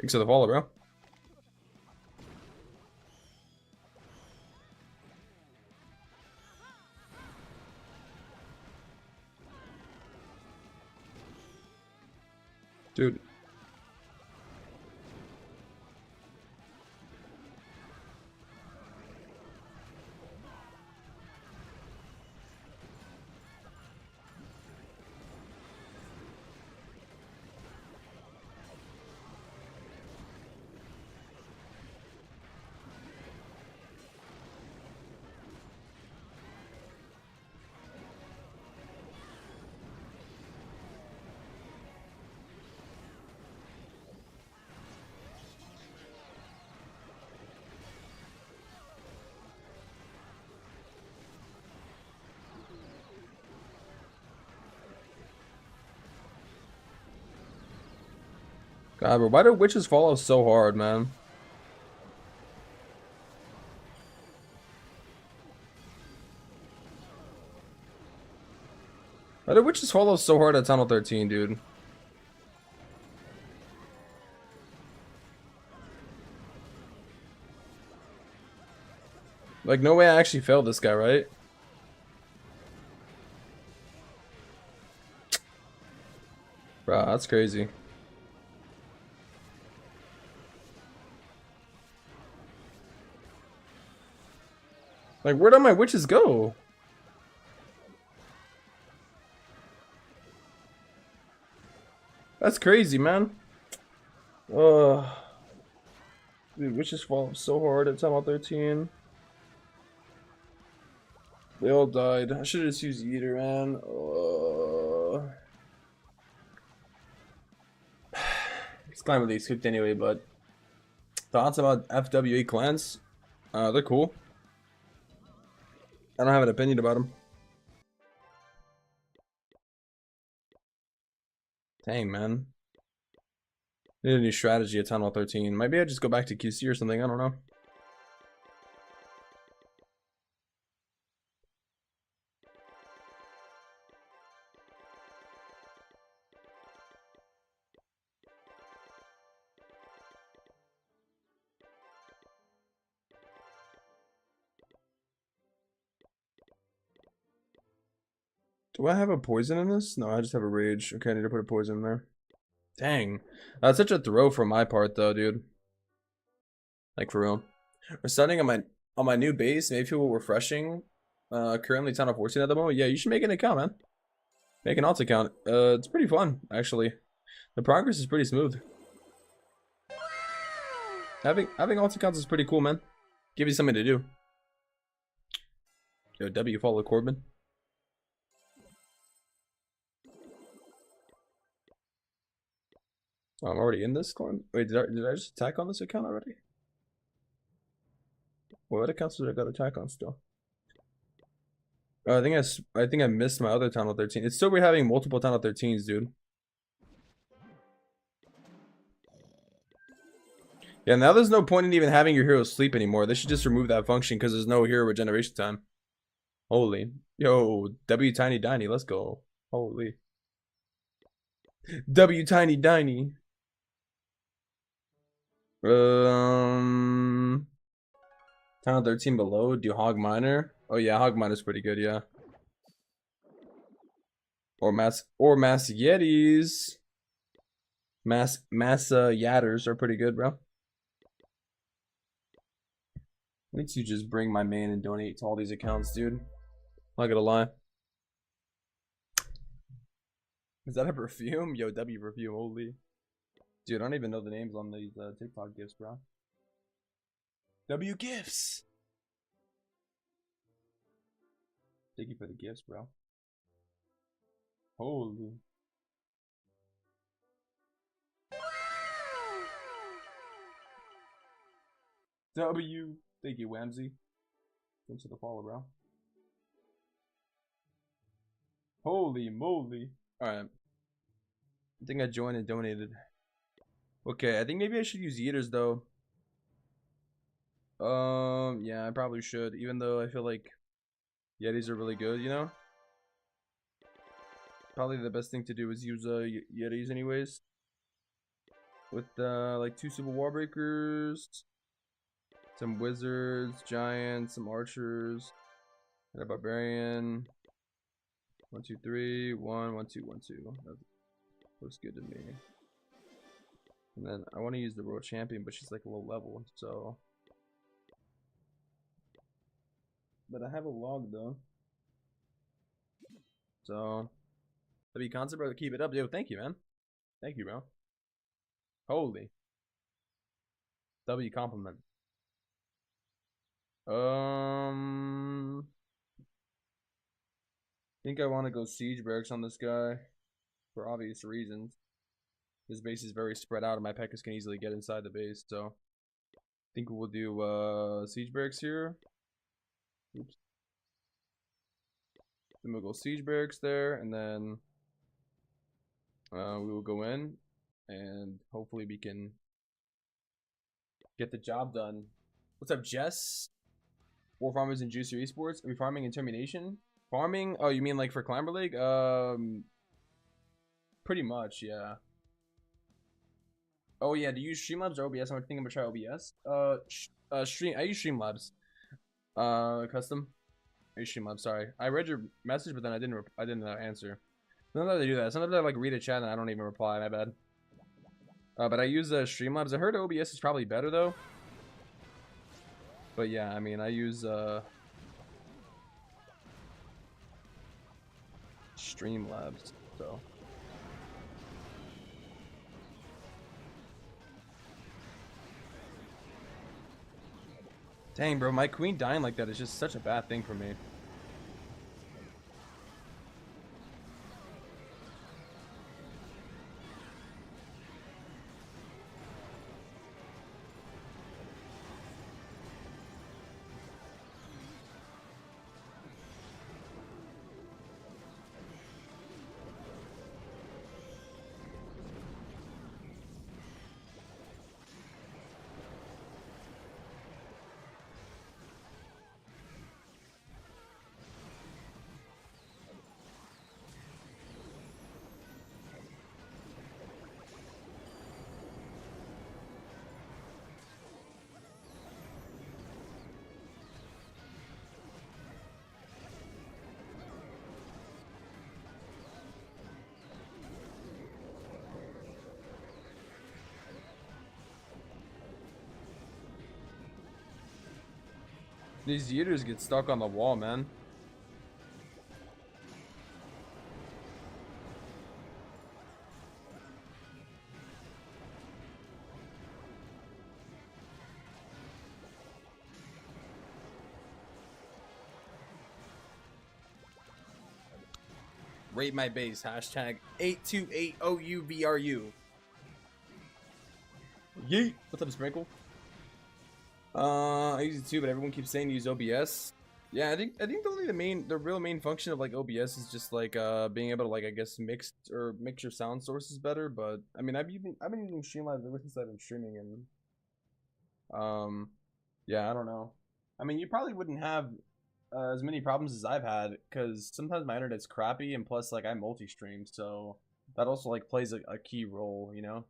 Thanks for the follow, bro. Dude. God, bro, why do witches follow so hard, man? Why do witches follow so hard at Tunnel 13, dude? Like, no way I actually failed this guy, right? Bro, that's crazy. Like, where did my witches go? That's crazy, man. Dude, witches fall so hard at Tunnel 13. They all died. I should have just used Yeeter, man. It's kind of really scooped anyway, but thoughts about FWA clans? They're cool. I don't have an opinion about them. Dang, man. Need a new strategy at Tunnel 13. Maybe I just go back to QC or something. I don't know. Do I have a poison in this? No, I just have a rage. Okay, I need to put a poison in there. Dang. That's such a throw from my part though, dude. Like for real. We're starting on my new base. Maybe feel refreshing. Currently Tunnel 14 at the moment. Yeah, you should make an account, man. Make an alt account. It's pretty fun, actually. The progress is pretty smooth. Having alt accounts is pretty cool, man. Give you something to do. Yo, W, follow Corbin. Oh, I'm already in this clan. Wait, did I just attack on this account already? What accounts did I got attack on still? I think I missed my other Tunnel 13. It's still we're having multiple Tunnel 13s, dude. Yeah, now there's no point in even having your heroes sleep anymore. They should just remove that function because there's no hero regeneration time. Holy. Yo, W Tiny Diny, let's go. Holy. W Tiny Diny. Tunnel 13 below. Do Hog Miner. Oh yeah, Hog Miner's pretty good, yeah. Or Mass Yetis. Mass Yatters are pretty good, bro. I need to just bring my main and donate to all these accounts, dude. Not gonna lie. Is that a perfume? Yo, W perfume, holy. Dude, I don't even know the names on these TikTok gifts, bro. W gifts. Thank you for the gifts, bro. Holy. W. Thank you, Whamsy. Thanks for the follow, bro. Holy moly. Alright. I think I joined and donated. Okay, I think maybe I should use Yeeters though. Yeah, I probably should. Even though I feel like Yetis are really good, you know? Probably the best thing to do is use Yetis anyways. With like 2 super wall breakers, some wizards, giants, some archers, and a barbarian. 1, 2, 3, 1, 1, 2, 1, 2. That looks good to me. And then I want to use the world champion, but she's like low level, so. But I have a log though. So. W concept, brother, keep it up. Yo, thank you, man. Thank you, bro. Holy. W compliment. I think I want to go siege barracks on this guy for obvious reasons. His base is very spread out and my Pekkas can easily get inside the base, so I think we'll do siege barracks here. Oops. Then we'll go siege barracks there, and then we will go in and hopefully we can get the job done. What's up, Jess? War Farmers and Juicer Esports. Are we farming in Termination? Farming? Oh, you mean like for Climber League? Pretty much, yeah. Oh yeah, do you use Streamlabs or OBS? I'm thinking I'm gonna try OBS. I use Streamlabs. Custom. I use Streamlabs. Sorry, I read your message, but then I didn't answer. Sometimes I do that. Sometimes I like read a chat and I don't even reply. My bad. But I use Streamlabs. I heard OBS is probably better though. But yeah, I mean, I use Streamlabs. So. Dang, bro, my queen dying like that is just such a bad thing for me. These Yeeters get stuck on the wall, man. Rate my base. Hashtag 828OUVRU. Yeet. What's up, Sprinkle? I use it too, but everyone keeps saying to use OBS. Yeah, I think the real main function of like OBS is just like being able to like I guess mix your sound sources better. But I mean I've been using Streamlabs ever since I've been streaming, and yeah, I don't know. I mean, you probably wouldn't have as many problems as I've had because sometimes my internet's crappy, and plus like I multi-stream, so that also like plays a key role, you know.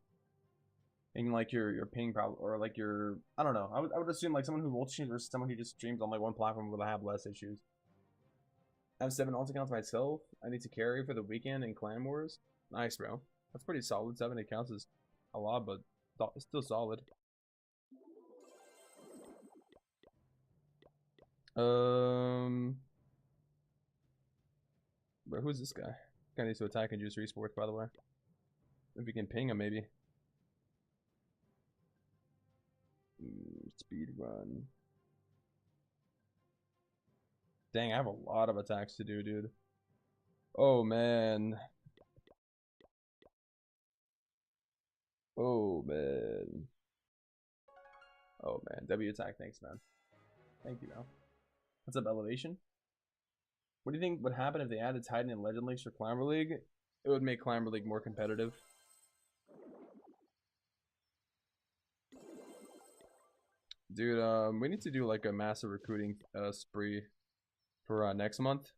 In like your ping problem or like your I don't know. I would assume like someone who multi-streams versus someone who just streams on like one platform will have less issues. I have 7 alt accounts myself. I need to carry for the weekend in Clan Wars. Nice, bro. That's pretty solid. 7 accounts is a lot, but it's still solid. Bro, who's this guy? Guy needs to attack and juice esports, by the way. If we can ping him, maybe. Speed run. Dang, I have a lot of attacks to do, dude. Oh, man. Oh, man. Oh, man. W attack, thanks, man. Thank you, man. What's up, Elevation? What do you think would happen if they added Titan and Legend Leagues for Climber League? It would make Climber League more competitive. Dude, we need to do like a massive recruiting spree for next month.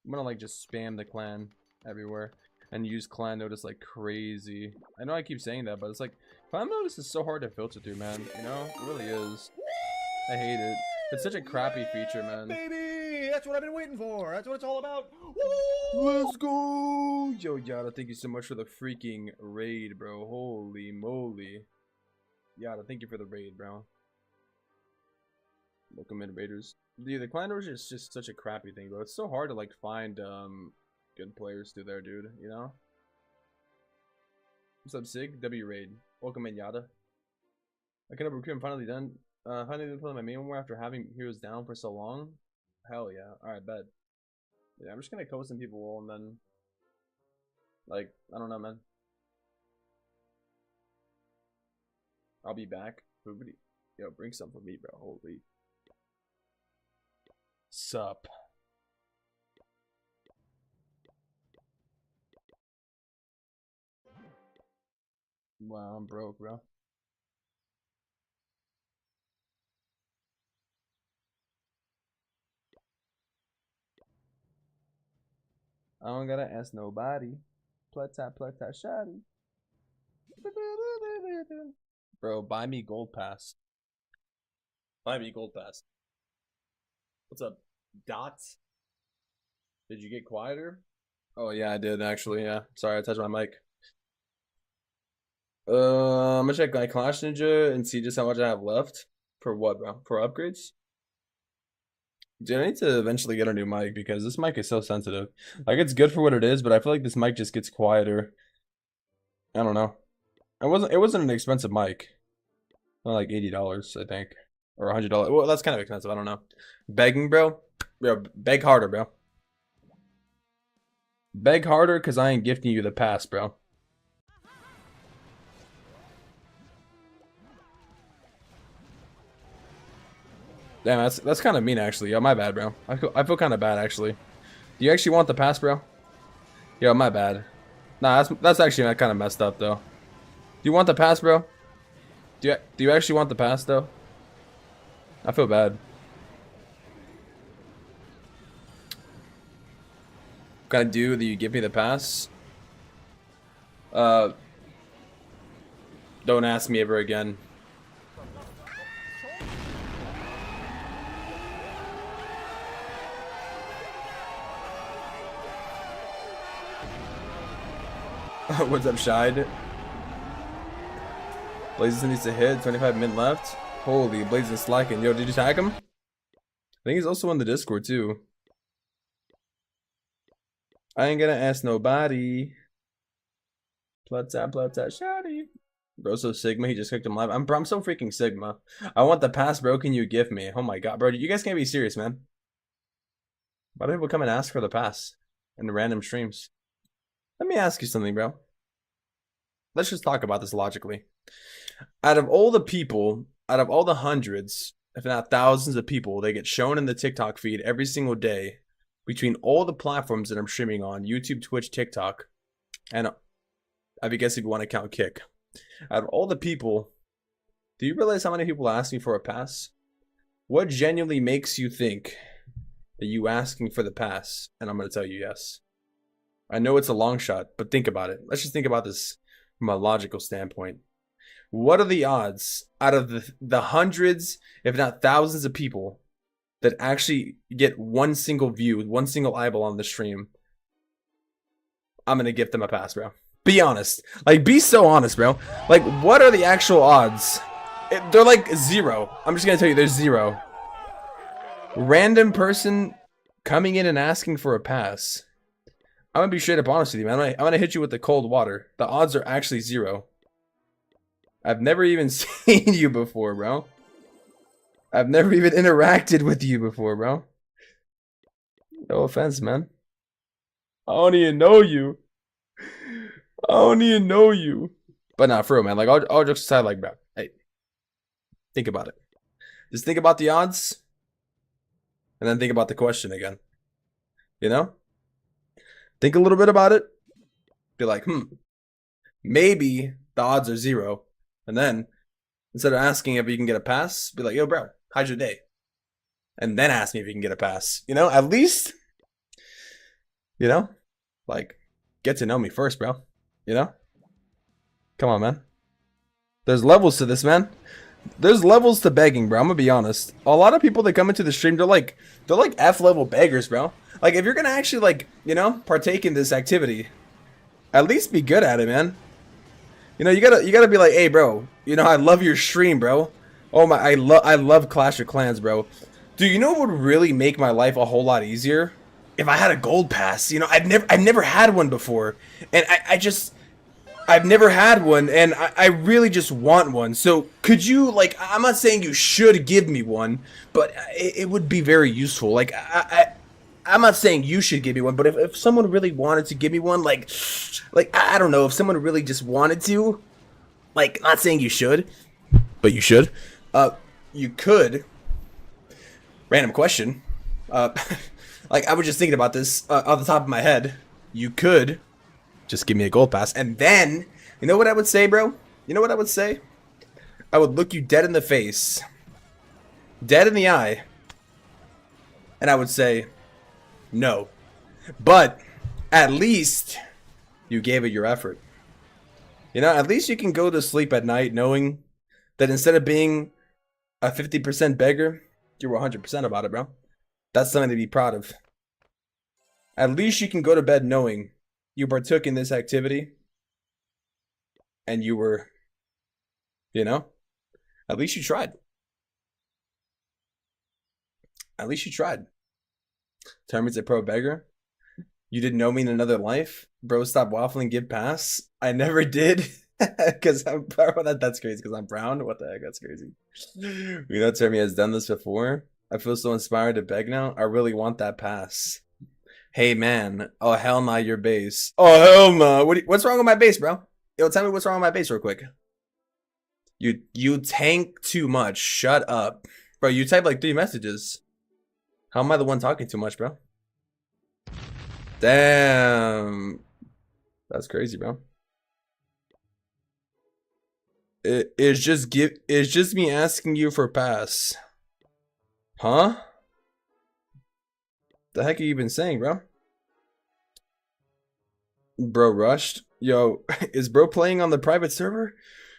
I'm gonna like just spam the clan everywhere and use clan notice like crazy. I know I keep saying that, but it's like clan notice is so hard to filter through, man. You know, it really is. I hate it. It's such a crappy feature, man. Baby, That's what I've been waiting for. That's what it's all about. Woo! Let's go! Yo, Yada, thank you so much for the freaking raid, bro. Holy moly. Yada, thank you for the raid, bro. Welcome in, raiders. Dude, the clan origin is just such a crappy thing, bro. It's so hard to, like, find, good players through there, dude, you know? What's up, Sig? W raid. Welcome in, Yada. I can recruit. I'm finally done. Finally done playing my main war after having heroes down for so long. Hell yeah. Alright, bet. Yeah, I'm just gonna coast some people and then, like, I don't know, man. I'll be back. Yo, bring some for me, bro. Holy. Sup. Wow, I'm broke, bro. I don't gotta ask nobody. Plata, shoddy. Bro, buy me gold pass. Buy me gold pass. What's up, Dots? Did you get quieter? Oh yeah, I did actually. Yeah, sorry, I touched my mic. I'm gonna check my Clash Ninja and see just how much I have left. For what, bro? For upgrades? Dude, I need to eventually get a new mic because this mic is so sensitive. Like, it's good for what it is, but I feel like this mic just gets quieter. I don't know. It wasn't an expensive mic. Only like $80, I think. Or $100. Well, that's kind of expensive. I don't know. Begging, bro? Bro, beg harder, bro. Beg harder because I ain't gifting you the pass, bro. Damn, that's kind of mean, actually. Yo, my bad, bro. I feel kind of bad, actually. Do you actually want the pass, bro? Yo, my bad. Nah, that's actually kind of messed up, though. Do you want the pass, bro? Do you actually want the pass, though? I feel bad. What can I do that you give me the pass? Don't ask me ever again. What's up, Shide? Blazes needs to hit. 25 min left. Holy, Blazes slacking. Yo, did you tag him? I think he's also on the Discord too. I ain't gonna ask nobody. Plata, shawty. Bro, so Sigma, he just kicked him live. I'm so freaking Sigma. I want the pass, bro. Can you give me? Oh my god, bro. You guys can't be serious, man. Why do people come and ask for the pass in the random streams? Let me ask you something, bro. Let's just talk about this logically. Out of all the people, out of all the hundreds, if not thousands of people that get shown in the TikTok feed every single day, between all the platforms that I'm streaming on, YouTube, Twitch, TikTok, and I guess if you want to count Kick, out of all the people, do you realize how many people are asking for a pass? What genuinely makes you think that you asking for the pass? And I'm going to tell you yes. I know it's a long shot, but think about it. Let's just think about this from a logical standpoint. What are the odds out of the hundreds, if not thousands of people that actually get one single view, one single eyeball on the stream? I'm going to give them a pass, bro. Be honest. Like, be so honest, bro. Like, what are the actual odds? They're like zero. I'm just going to tell you, there's zero. Random person coming in and asking for a pass. I'm going to be straight up honest with you, man. I'm going to hit you with the cold water. The odds are actually zero. I've never even seen you before, bro. I've never even interacted with you before, bro. No offense, man. I don't even know you. I don't even know you. But nah, for real, man. Like, all jokes aside, like, bro. Hey, think about it. Just think about the odds. And then think about the question again. You know? Think a little bit about it. Be like, maybe the odds are zero. And then, instead of asking if you can get a pass, be like, yo, bro, how's your day? And then ask me if you can get a pass. You know, at least, you know, like, get to know me first, bro. You know? Come on, man. There's levels to this, man. There's levels to begging, bro. I'm gonna be honest. A lot of people that come into the stream, they're like F level beggars, bro. Like if you're gonna actually like, you know, partake in this activity, at least be good at it, man. You know, you gotta be like, hey, bro. You know, I love your stream, bro. Oh my, I love Clash of Clans, bro. Do you know what would really make my life a whole lot easier? If I had a gold pass. You know, I've never had one before, and I've never had one, and I really just want one. So could you, like, I'm not saying you should give me one, but it would be very useful. Like, I'm not saying you should give me one, but if someone really wanted to give me one, like I don't know, if someone really just wanted to, like, not saying you should, but you should, you could. Random question. Uh, like, I was just thinking about this off the top of my head. You could just give me a gold pass, and then, you know what I would say, bro? You know what I would say? I would look you dead in the face, dead in the eye, and I would say, no. But at least you gave it your effort. You know, at least you can go to sleep at night knowing that instead of being a 50% beggar, you were 100% about it, bro. That's something to be proud of. At least you can go to bed knowing you partook in this activity and you were, you know, at least you tried. At least you tried. Termy's a pro beggar. You didn't know me in another life? Bro, stop waffling, give pass. I never did. Because I'm that's crazy because I'm brown. What the heck? That's crazy. You know, Termy has done this before. I feel so inspired to beg now. I really want that pass. Hey man. Oh hell nah, your base. Oh hell nah. What's wrong with my base, bro? Yo, tell me what's wrong with my base real quick. You tank too much. Shut up. Bro, you type like 3 messages. How am I the one talking too much, bro? Damn. That's crazy, bro. It's just me asking you for pass. Huh? The heck are you been saying, bro? Bro rushed. Yo, is bro playing on the private server?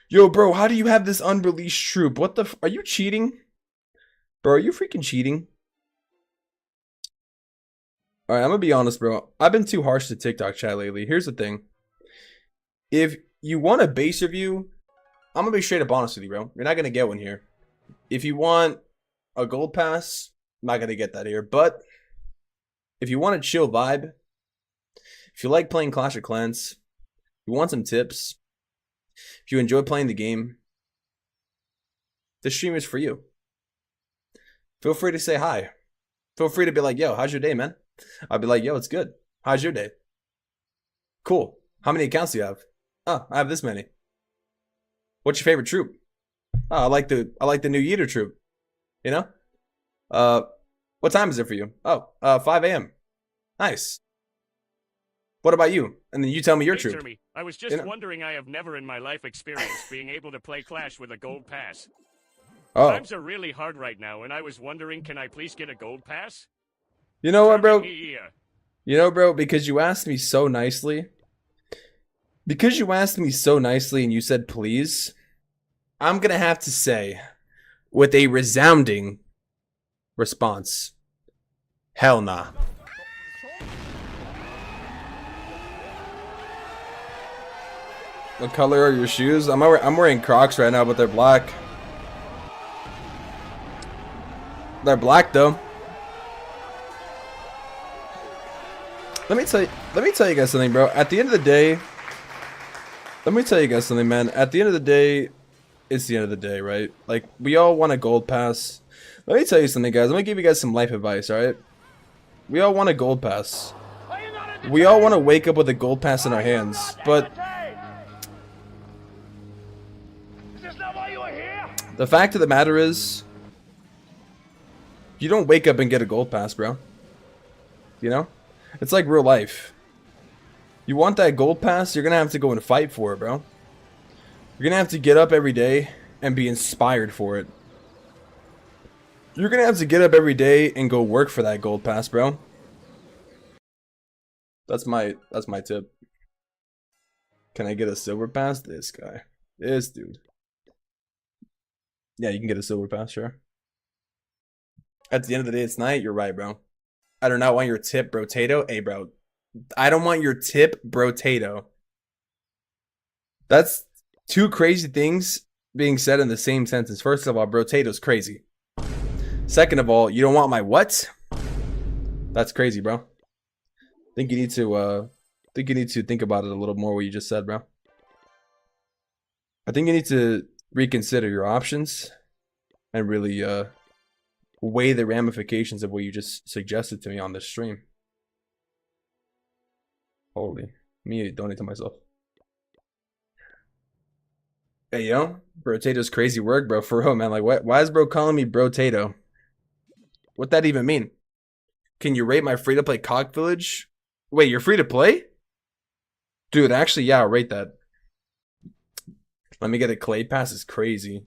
Yo, bro, how do you have this unreleased troop? What the are you cheating? Bro, are you freaking cheating? Alright, I'm gonna be honest, bro. I've been too harsh to TikTok chat lately. Here's the thing. If you want a base review, I'm gonna be straight up honest with you, bro. You're not gonna get one here. If you want a gold pass, I'm not gonna get that here. But if you want a chill vibe, if you like playing Clash of Clans, you want some tips, if you enjoy playing the game, this stream is for you. Feel free to say hi. Feel free to be like, yo, how's your day, man? I'll be like, yo, it's good. How's your day? Cool. How many accounts do you have? Oh, I have this many. What's your favorite troop? Oh, I like the new Yeeter troop. You know? What time is it for you? Oh, 5 a.m. Nice. What about you? And then you tell me your troop. Termy, I was just wondering, I have never in my life experienced being able to play Clash with a gold pass. Oh. Times are really hard right now, and I was wondering, can I please get a gold pass? You know what, bro? You know, bro, because you asked me so nicely. Because you asked me so nicely and you said please, I'm gonna have to say, with a resounding response, hell nah. What color are your shoes? I'm wearing Crocs right now, but they're black. They're black though. Let me tell you guys something, bro. At the end of the day, let me tell you guys something, man. At the end of the day, it's the end of the day, right? Like, we all want a gold pass. Let me tell you something, guys. Let me give you guys some life advice, alright? We all want a gold pass. We all want to wake up with a gold pass in our hands, but the fact of the matter is, you don't wake up and get a gold pass, bro. You know? It's like real life. You want that gold pass, you're gonna have to go and fight for it, bro. You're gonna have to get up every day and be inspired for it. You're gonna have to get up every day and go work for that gold pass, bro. That's my tip. Can I get a silver pass? This guy. This dude. Yeah, you can get a silver pass, sure. At the end of the day, it's night. You're right, bro. I do not want your tip, bro-tato. Hey, bro. I don't want your tip, bro-tato. That's two crazy things being said in the same sentence. First of all, bro-tato's crazy. Second of all, you don't want my what? That's crazy, bro. Think you need to think about it a little more what you just said, bro. I think you need to reconsider your options and really weigh the ramifications of what you just suggested to me on this stream. Holy, me donate to myself. Hey yo, bro-tato's crazy work, bro. For real, man. Like, what? Why is bro calling me bro-tato? What that even mean? Can you rate my free-to-play Cog Village? Wait, you're free to play? Dude, actually, yeah, I'll rate that. Let me get a clay pass. Is crazy.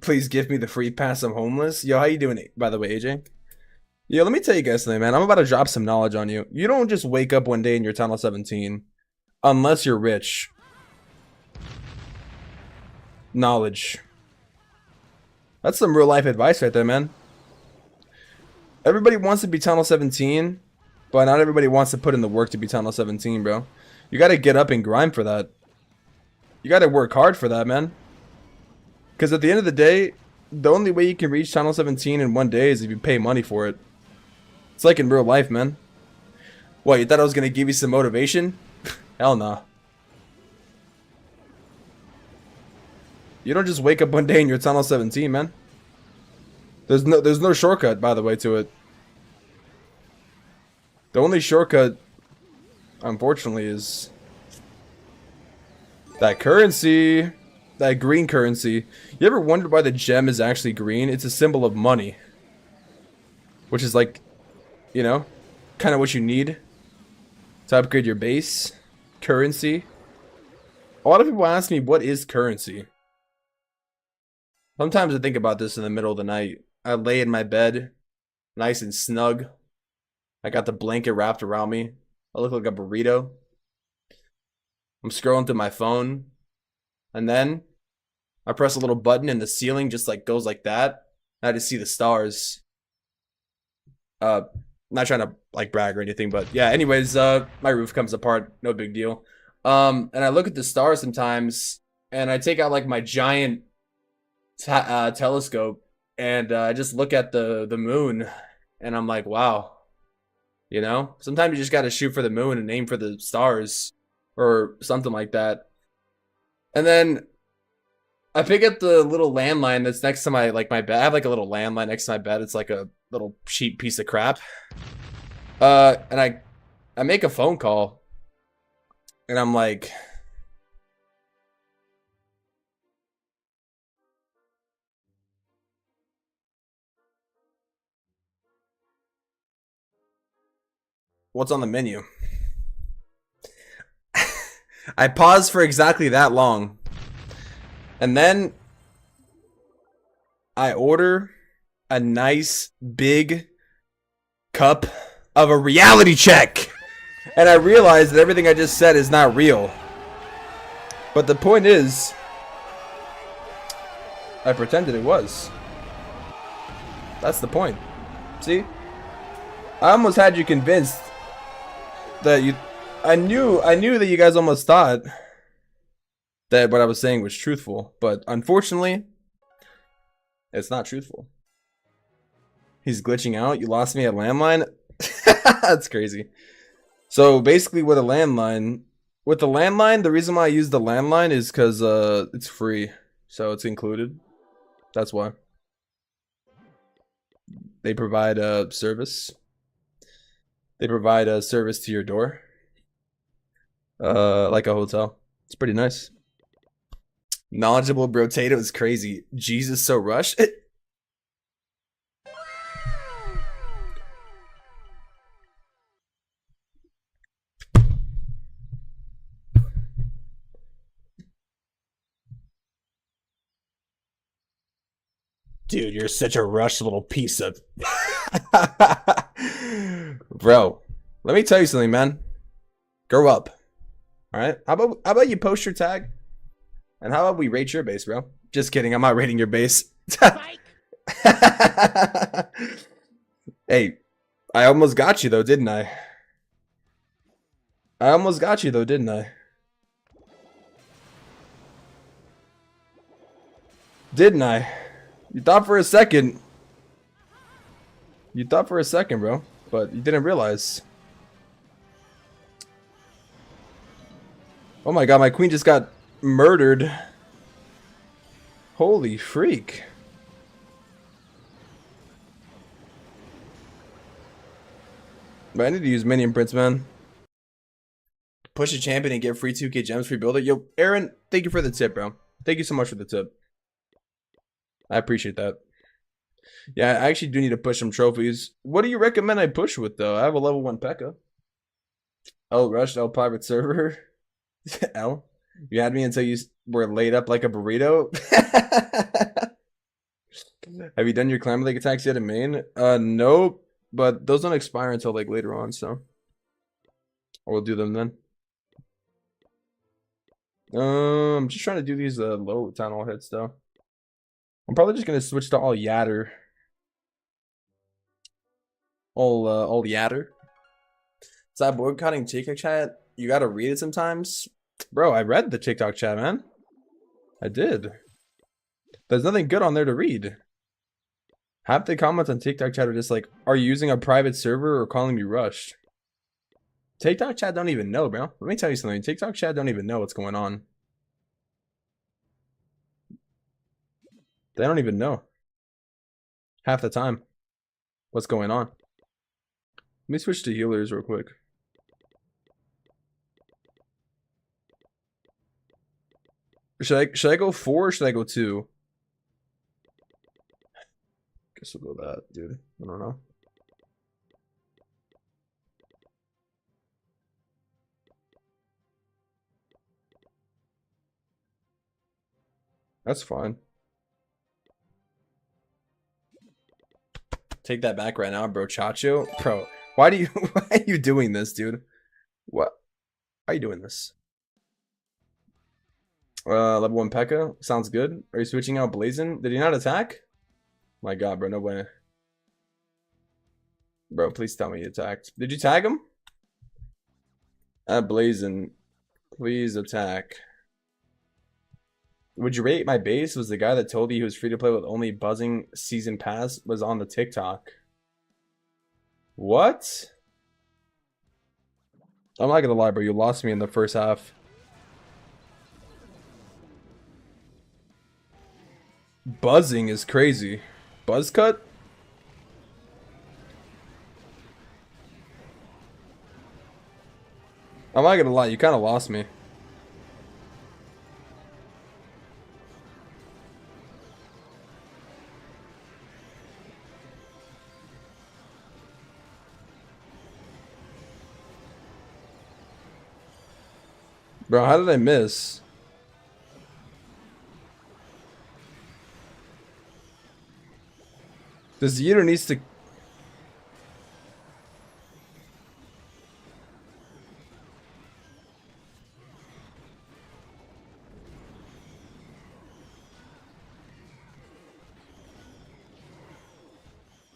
Please give me the free pass. I'm homeless. Yo, how you doing, by the way, AJ? Yo, let me tell you guys something, man. I'm about to drop some knowledge on you. You don't just wake up one day and you're Tunnel 17. Unless you're rich. Knowledge. That's some real life advice right there, man. Everybody wants to be Tunnel 17, but not everybody wants to put in the work to be Tunnel 17, bro. You gotta get up and grind for that. You gotta work hard for that, man. Because at the end of the day, the only way you can reach Tunnel 17 in one day is if you pay money for it. It's like in real life, man. What, you thought I was gonna give you some motivation? Hell nah. You don't just wake up one day and you're Tunnel 17, man. There's no shortcut, by the way, to it. The only shortcut, unfortunately, is that currency. That green currency. You ever wondered why the gem is actually green? It's a symbol of money. Which is like, you know, kind of what you need to upgrade your base. Currency. A lot of people ask me, what is currency? Sometimes I think about this in the middle of the night. I lay in my bed, nice and snug. I got the blanket wrapped around me. I look like a burrito. I'm scrolling through my phone. And then I press a little button and the ceiling just like goes like that. I just see the stars. Not trying to like brag or anything, but yeah, anyways, my roof comes apart, no big deal. And I look at the stars sometimes and I take out like my giant telescope and I just look at the moon and I'm like, wow. You know, sometimes you just got to shoot for the moon and aim for the stars or something like that. And then I pick up the little landline that's next to my bed. I have like a little landline next to my bed. It's like a little cheap piece of crap. And I make a phone call. And I'm like, what's on the menu? I paused for exactly that long. And then I order a nice big cup of a reality check. And I realize that everything I just said is not real. But the point is, I pretended it was. That's the point. See? I almost had you convinced that you... I knew that you guys almost thought that what I was saying was truthful, but unfortunately, it's not truthful. He's glitching out. You lost me at landline? That's crazy. So basically with the landline, the reason why I use the landline is because it's free. So it's included. That's why. They provide a service. They provide a service to your door. Like a hotel. It's pretty nice. Knowledgeable Brotato is crazy. Jesus, so rush. Dude, you're such a rush little piece of... Bro, let me tell you something, man. Grow up. Alright? How about you post your tag? And how about we rate your base, bro? Just kidding, I'm not rating your base. Mike! Hey, I almost got you though, didn't I? I almost got you though, didn't I? Didn't I? You thought for a second. You thought for a second, bro, but you didn't realize. Oh my god, my queen just got murdered. Holy freak. But I need to use minion prints, man. Push a champion and get free 2k gems, free builder. Yo, Aaron, thank you for the tip, bro. Thank you so much for the tip. I appreciate that. Yeah, I actually do need to push some trophies. What do you recommend I push with, though? I have a level 1 P.E.K.K.A. L Rush, L private server. L? You had me until you were laid up like a burrito? Have you done your Climber League attacks yet in main? Nope. But those don't expire until like later on, so we'll do them then. I'm just trying to do these low town hall hits though. I'm probably just gonna switch to all yatter. All yatter. Is that boycotting TikTok chat? You gotta read it sometimes. Bro, I read the TikTok chat, man. I did. There's nothing good on there to read. Half the comments on TikTok chat are just like, are you using a private server or calling me rushed? TikTok chat don't even know, bro. Let me tell you something. TikTok chat don't even know what's going on. They don't even know. Half the time. What's going on. Let me switch to healers real quick. Should I go 4 or should I go 2? Guess we'll go that, dude. I don't know. That's fine. Take that back right now, bro. Chacho. Bro, why are you doing this, dude? What? Why are you doing this? Level 1 P.E.K.K.A. Sounds good. Are you switching out Blazin? Did he not attack? My god, bro, no way. Bro, please tell me he attacked. Did you tag him? Blazin, please attack. Would you rate my base? Was the guy that told you he was free to play with only buzzing season pass was on the TikTok. What? I'm not gonna lie, bro. You lost me in the first half. Buzzing is crazy. Buzz cut? I'm not gonna lie, you kind of lost me. Bro, how did I miss? This Yeeter needs to...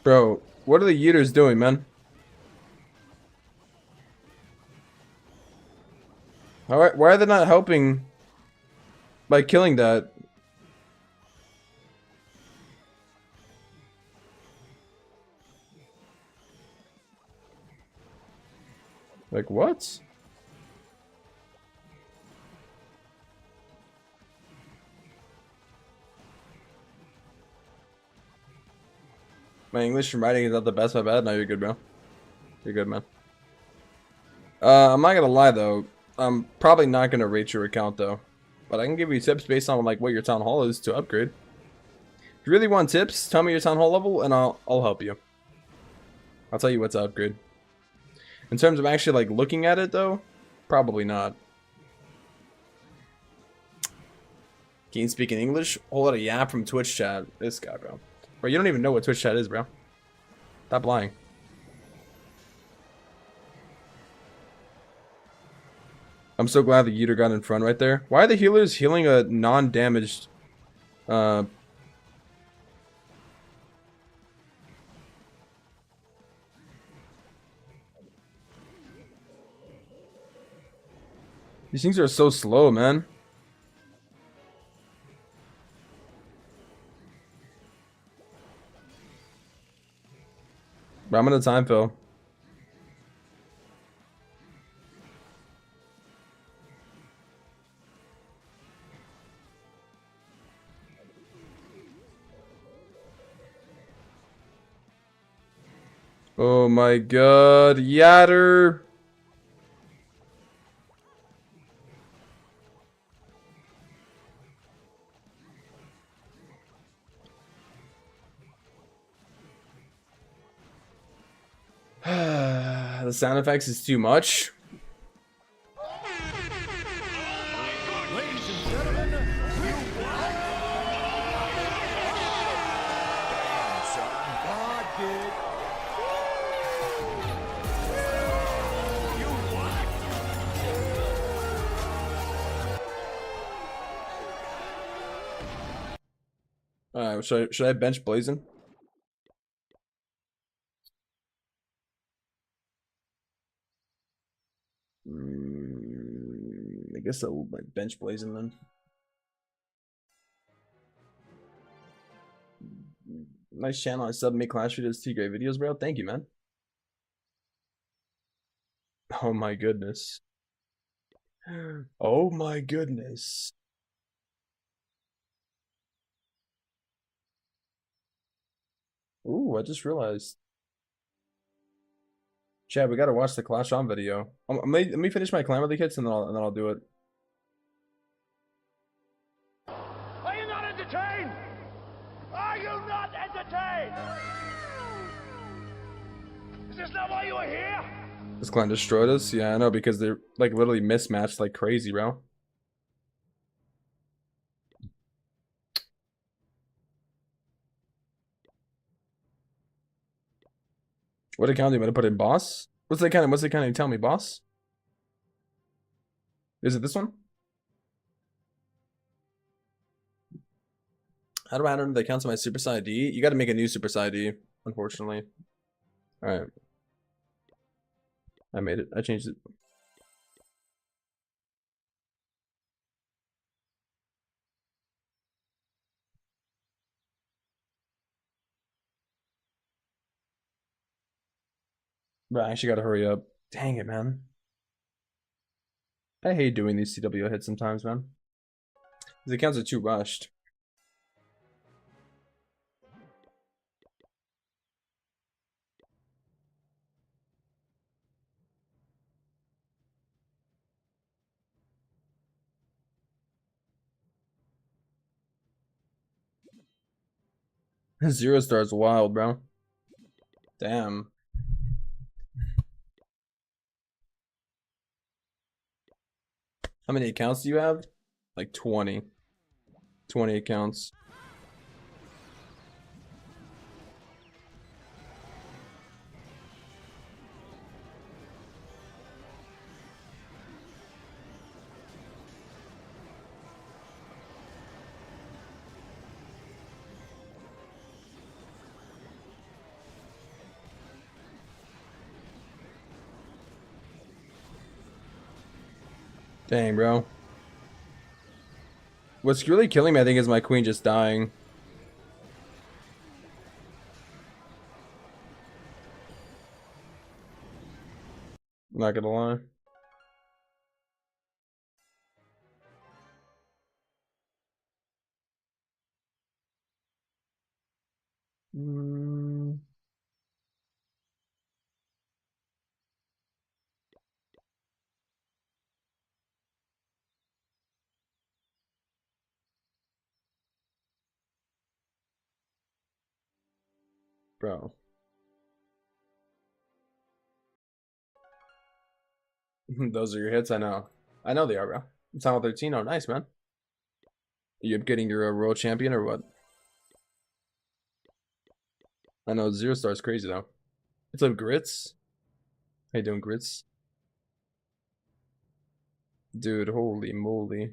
Bro, what are the Yeeters doing, man? Alright, why are they not helping by killing that? Like, what? My English and writing is not the best, my bad. No, you're good, bro. You're good, man. I'm not gonna lie, though. I'm probably not gonna rate your account, though. But I can give you tips based on, like, what your town hall is to upgrade. If you really want tips, tell me your town hall level, and I'll help you. I'll tell you what to upgrade. In terms of actually, like, looking at it, though, probably not. Can you speak in English? Hold out a yap from Twitch chat. This guy, bro. Bro, you don't even know what Twitch chat is, bro. Stop lying. I'm so glad the Yeeter got in front right there. Why are the healers healing a non-damaged These things are so slow, man. But I'm gonna time fill. Oh my god, Yatter! The sound effects is too much. Ladies and gentlemen, God did. Alright, should I bench Blazing? I guess I'll bench Blazing then. Nice channel. I sub me Clash videos, T great videos, bro. Thank you, man. Oh my goodness. Oh my goodness. Ooh, I just realized. Chad, we gotta watch the Clash on video. Let me finish my clan really kits and then I'll do it. Are you not entertained? Are you not entertained? Is this not why you are here? This clan destroyed us? Yeah, I know, because they're like literally mismatched like crazy, bro. What account do you want to put in, boss? What's the account you tell me, boss? Is it this one? How do I enter the accounts of my Super Saiyan ID? You gotta make a new Super Saiyan ID, unfortunately. Alright. I made it. I changed it. But I actually gotta hurry up. Dang it, man. I hate doing these CW hits sometimes, man. These accounts are too rushed. Zero star's wild, bro. Damn. How many accounts do you have? Like 20. 20 accounts. Dang, bro. What's really killing me, I think, is my queen just dying. I'm not gonna lie. Mm. Bro. Those are your hits, I know. I know they are, bro. Final 13. Oh, nice, man. Are you getting your world champion or what? I know Zero Star's crazy though. What's up, Grits? How you doing, Grits? Dude, holy moly.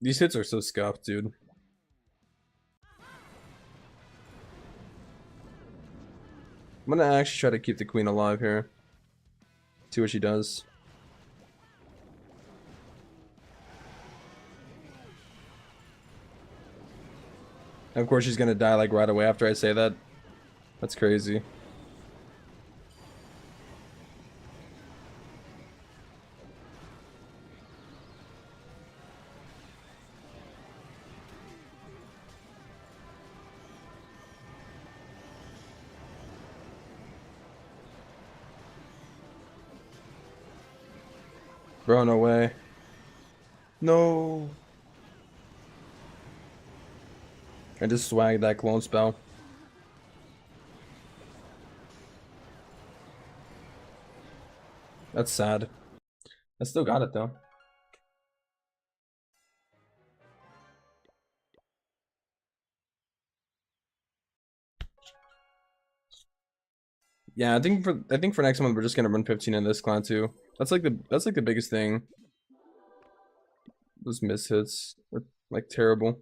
These hits are so scuffed, dude. I'm gonna actually try to keep the queen alive here. See what she does. And of course, she's gonna die like right away after I say that. That's crazy. Bro, no way. No. I just swagged that clone spell. That's sad. I still got it though. Yeah, I think for next month we're just gonna run 15 in this clan too. That's like the biggest thing. Those miss hits are like terrible.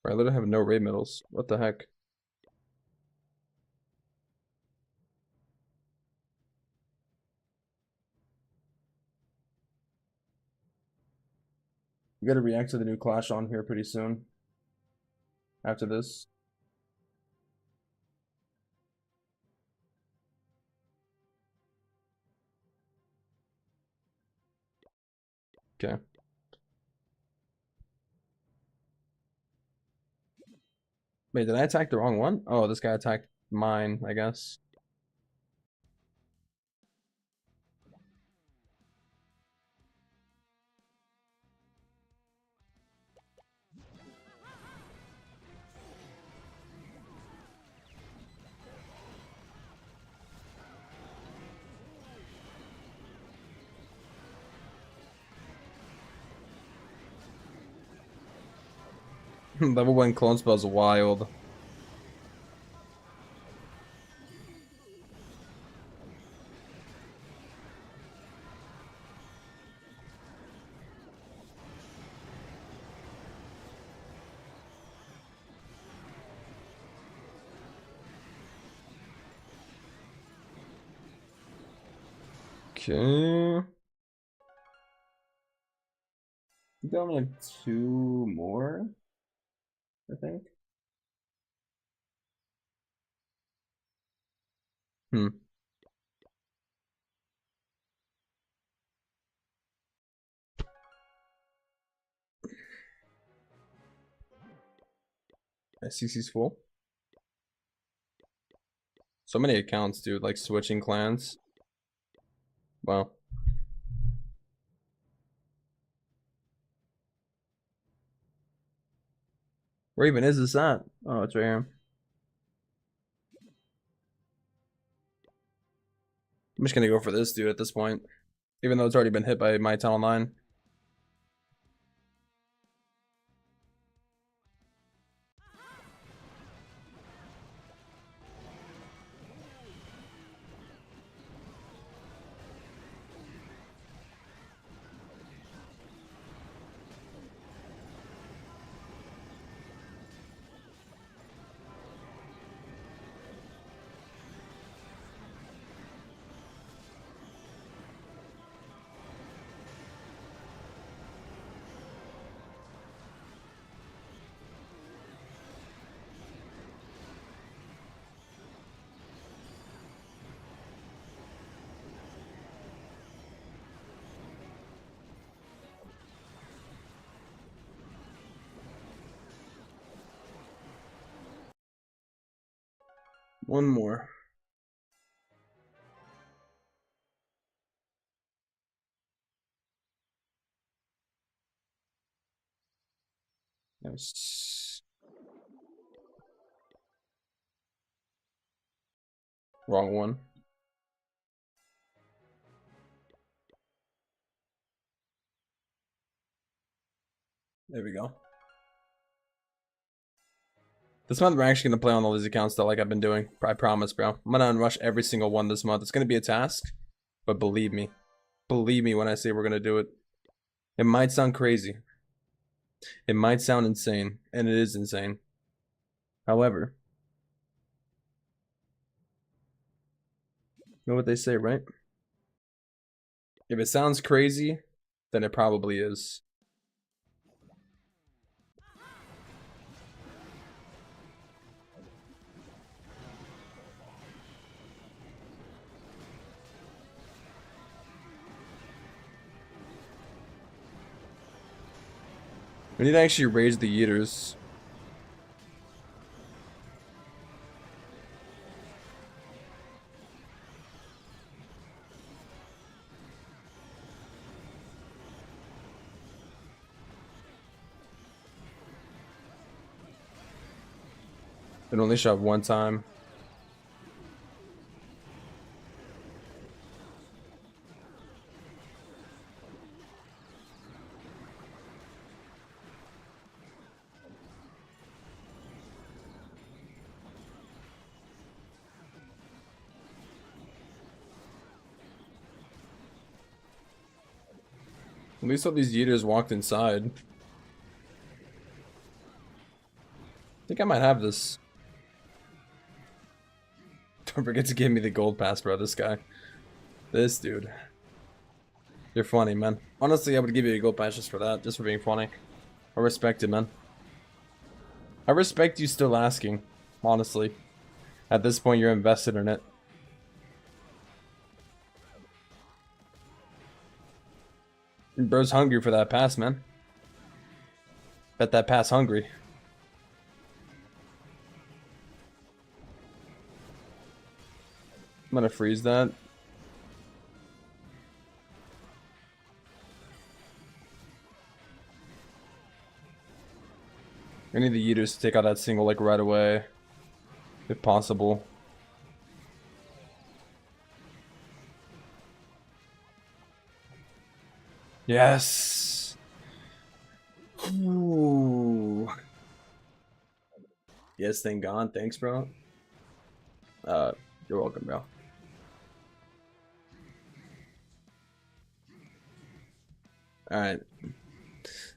I literally have no raid medals. What the heck? We gotta react to the new Clash on here pretty soon. After this. Okay. Wait, did I attack the wrong one? Oh, this guy attacked mine, I guess. Level 1 clone spell's wild. Okay. I think I only have 2 more, I think. Hmm. My CC's full. So many accounts, dude, like switching clans. Wow. Where even is this at? Oh, it's right here. I'm just gonna go for this dude at this point. Even though it's already been hit by my Tunnel 9. One more. Yes. Wrong one. There we go. This month we're actually gonna play on all these accounts though, like I've been doing. I promise, bro. I'm gonna unrush every single one this month. It's gonna be a task, but believe me when I say we're gonna do it. It might sound crazy. It might sound insane, and it is insane. However, Know what they say, right? If it sounds crazy, then it probably is. We need to actually raise the Yeeters. It only shot one time. At least all these Yeeters walked inside. I think I might have this. Don't forget to give me the gold pass, bro. This guy. This dude. You're funny, man. Honestly, I would give you a gold pass just for that. Just for being funny. I respect it, man. I respect you still asking. Honestly. At this point, you're invested in it. Bro's hungry for that pass, man. Bet that pass hungry. I'm gonna freeze that. I need the Yeeters to take out that single like right away. If possible. Yes. Ooh. Yes, thing gone. Thanks, bro. You're welcome, bro. Alright.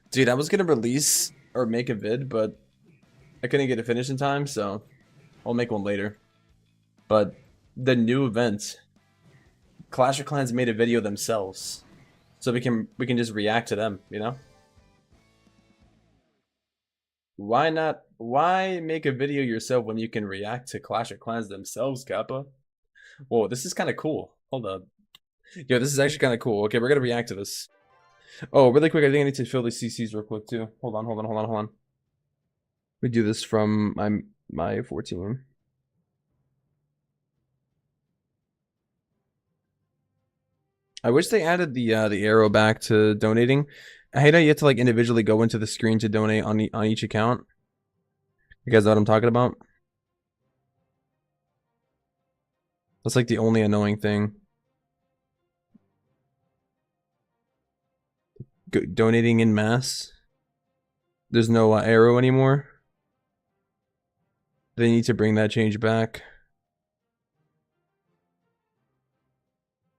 Dude, I was gonna release or make a vid, but I couldn't get it finished in time, so I'll make one later. But the new event, Clash of Clans made a video themselves. So we can just react to them, you know? Why not? Why make a video yourself when you can react to Clash of Clans themselves, Kappa? Whoa, this is kind of cool. Hold up. Yo, this is actually kind of cool. Okay, we're gonna react to this. Oh, really quick, I think I need to fill the CCs real quick too. Hold on. We do this from my 14. I wish they added the arrow back to donating. I hate how you have to like individually go into the screen to donate on each account. You guys know what I'm talking about? That's like the only annoying thing. Donating in mass. There's no arrow anymore. They need to bring that change back.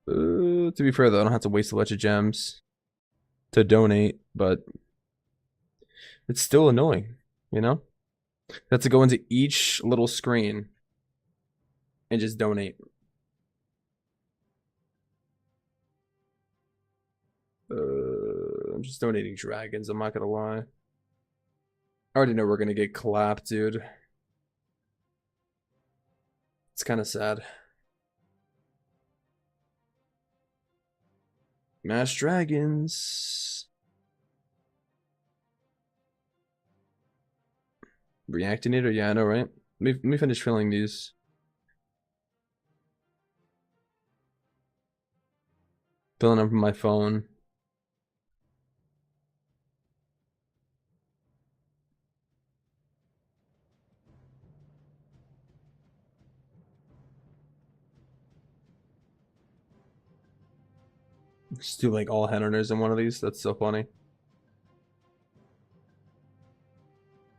To be fair though, I don't have to waste a bunch of gems to donate, but it's still annoying, you know? You have to go into each little screen and just donate. I'm just donating dragons, I'm not gonna lie. I already know we're gonna get clapped, dude. It's kind of sad. Mass dragons. Reactinator? Yeah, I know, right? Let me finish filling these. Filling them from my phone. Just do like all headhunters in one of these. That's so funny.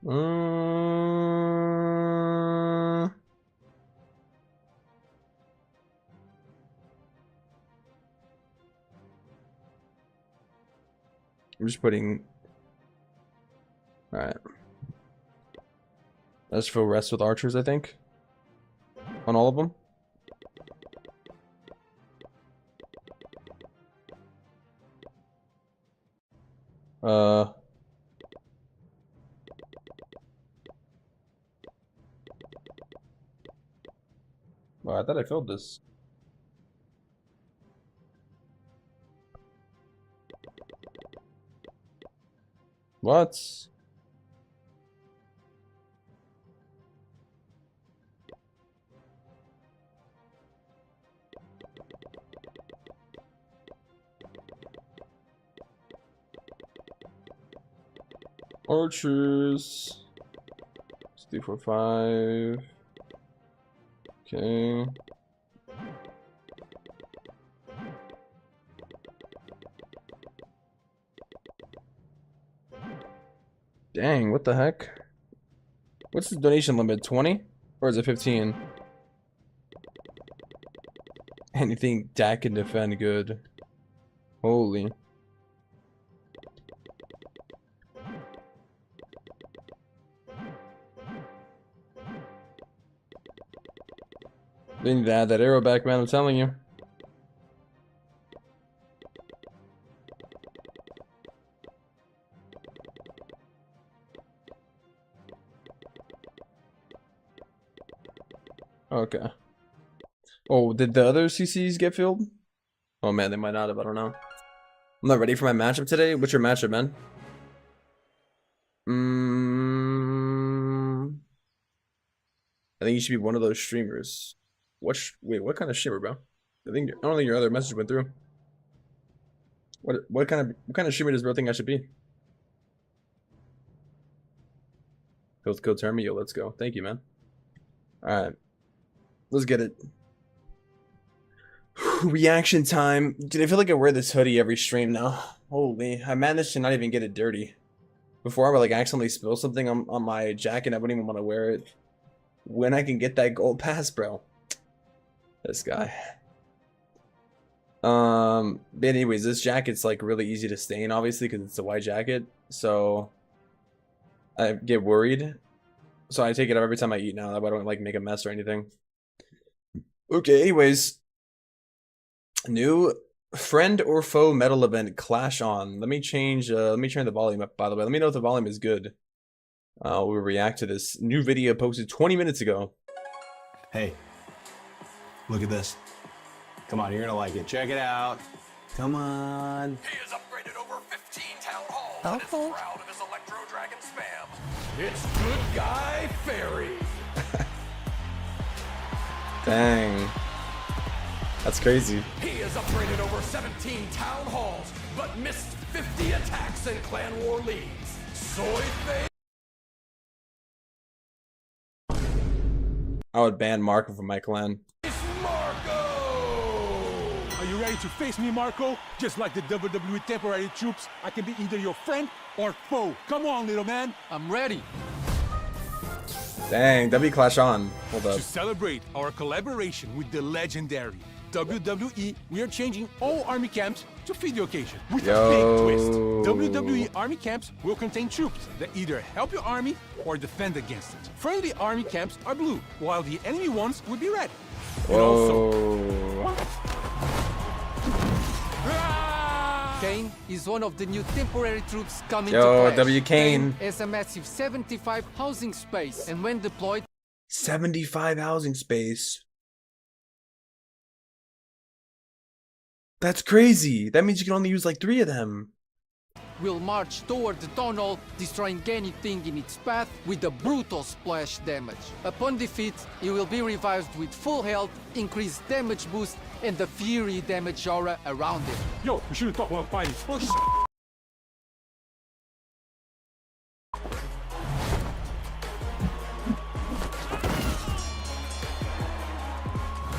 I'm just putting. Alright. Let's fill rest with archers, I think. On all of them. Well, I thought I filled this. What? Archers. 2, 4, 5. Okay. Dang, what the heck? What's the donation limit? 20? Or is it 15? Anything Dak can defend good. Holy. They need to add that arrow back, man, I'm telling you. Okay. Oh, did the other CCs get filled? Oh man, they might not have, I don't know. I'm not ready for my matchup today. What's your matchup, man? I think you should be one of those streamers. Wait, what kind of streamer, bro? I don't think your other message went through. What kind of streamer does bro think I should be? Go Termy, yo, let's go. Thank you, man. Alright. Let's get it. Reaction time. Dude, I feel like I wear this hoodie every stream now. Holy, I managed to not even get it dirty. Before I would like accidentally spill something on my jacket, I wouldn't even want to wear it. When I can get that gold pass, bro. This guy. But anyways, this jacket's like really easy to stain, obviously, because it's a white jacket. So I get worried. So I take it up every time I eat now. That way I don't like make a mess or anything. Okay, anyways. New friend or foe metal event clash on. Let me turn the volume up, by the way. Let me know if the volume is good. We'll react to this new video posted 20 minutes ago. Hey, look at this. Come on, you're gonna like it. Check it out. Come on. He has upgraded over 15 town halls and is proud of his Electro Dragon spam. It's Good Guy Fairy. Dang. That's crazy. He has upgraded over 17 town halls, but missed 50 attacks in Clan War leagues. Soy face. I would ban Marco from my clan. Are you ready to face me, Marco? Just like the WWE temporary troops, I can be either your friend or foe. Come on, little man. I'm ready. Dang, W clash on. Hold up. To celebrate our collaboration with the legendary WWE, we are changing all army camps to fit the occasion. With a big twist. WWE army camps will contain troops that either help your army or defend against it. Friendly army camps are blue, while the enemy ones would be red. And also, Kane is one of the new temporary troops coming Yo, to Clash. W Kane. Has a massive 75 housing space, and when deployed, 75 housing space. That's crazy. That means you can only use like 3 of them. will march toward the tunnel, destroying anything in its path with a brutal splash damage. Upon defeat, he will be revived with full health, increased damage boost, and the fury damage aura around him. yo, we shouldn't talk while fighting.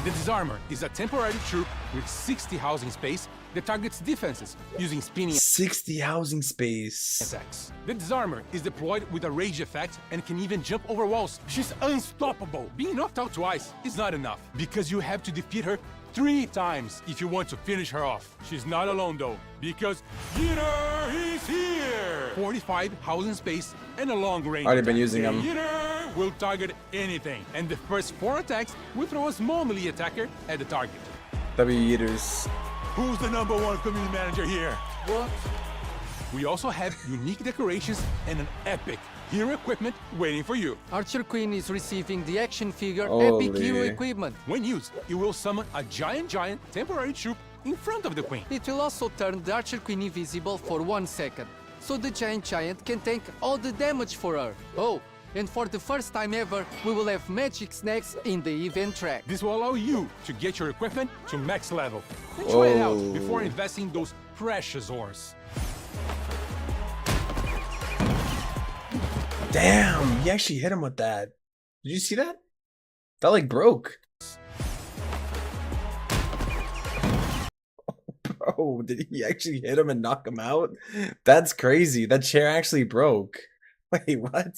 The Disarmer is a temporary troop with 60 housing space that targets defenses using spinning 60 housing space. attacks. The Disarmer is deployed with a rage effect and can even jump over walls. She's unstoppable. Being knocked out twice is not enough, because you have to defeat her 3 times if you want to finish her off. She's not alone though, because Yeeting is here! 45 housing space and a long range. Already been attack. using them. Yeeting will target anything, and the first 4 attacks will throw a small melee attacker at the target. W Yeeters. Who's the #1 community manager here? What? We also have unique decorations and an epic hero equipment waiting for you. Archer Queen is receiving the action figure Holy. Epic Hero Equipment. When used, it will summon a giant temporary troop in front of the queen. It will also turn the Archer Queen invisible for 1 second, so the giant can tank all the damage for her. Oh, and for the first time ever, we will have magic snacks in the event track. This will allow you to get your equipment to max level. And try it out before investing those precious ores. Damn, he actually hit him with that. Did you see that? That like broke. Bro, did he actually hit him and knock him out? That's crazy. That chair actually broke. Wait, what?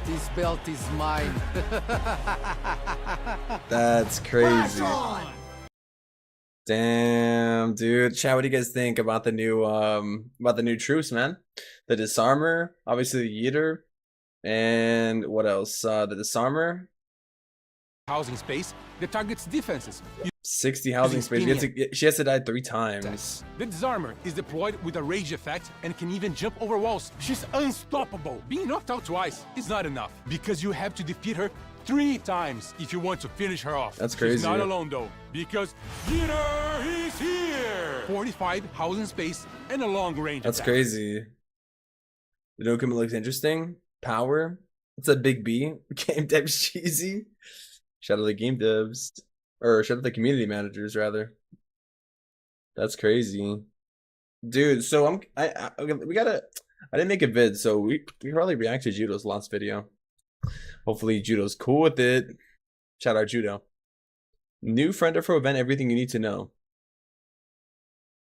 This belt is mine. That's crazy. Damn, dude. Chat, what do you guys think about the new troops, man? The disarmer, obviously the Yeeter, and what else? The disarmer. Housing space that targets defenses. 60 housing space. She has to die 3 times. The disarmer is deployed with a rage effect and can even jump over walls. She's unstoppable. Being knocked out twice is not enough because you have to defeat her 3 times if you want to finish her off. That's crazy. She's not alone though, because Yeeter is here. 45 housing space and a long range. That's attack. crazy. The new equipment looks interesting. Power. It's a big B. Game devs cheesy. Shout out to the game devs. Or shout out to the community managers, rather. That's crazy. Dude, so I didn't make a vid, so we probably react to Judo's last video. Hopefully Judo's cool with it. Shout out Judo. New friend or foe event, everything you need to know.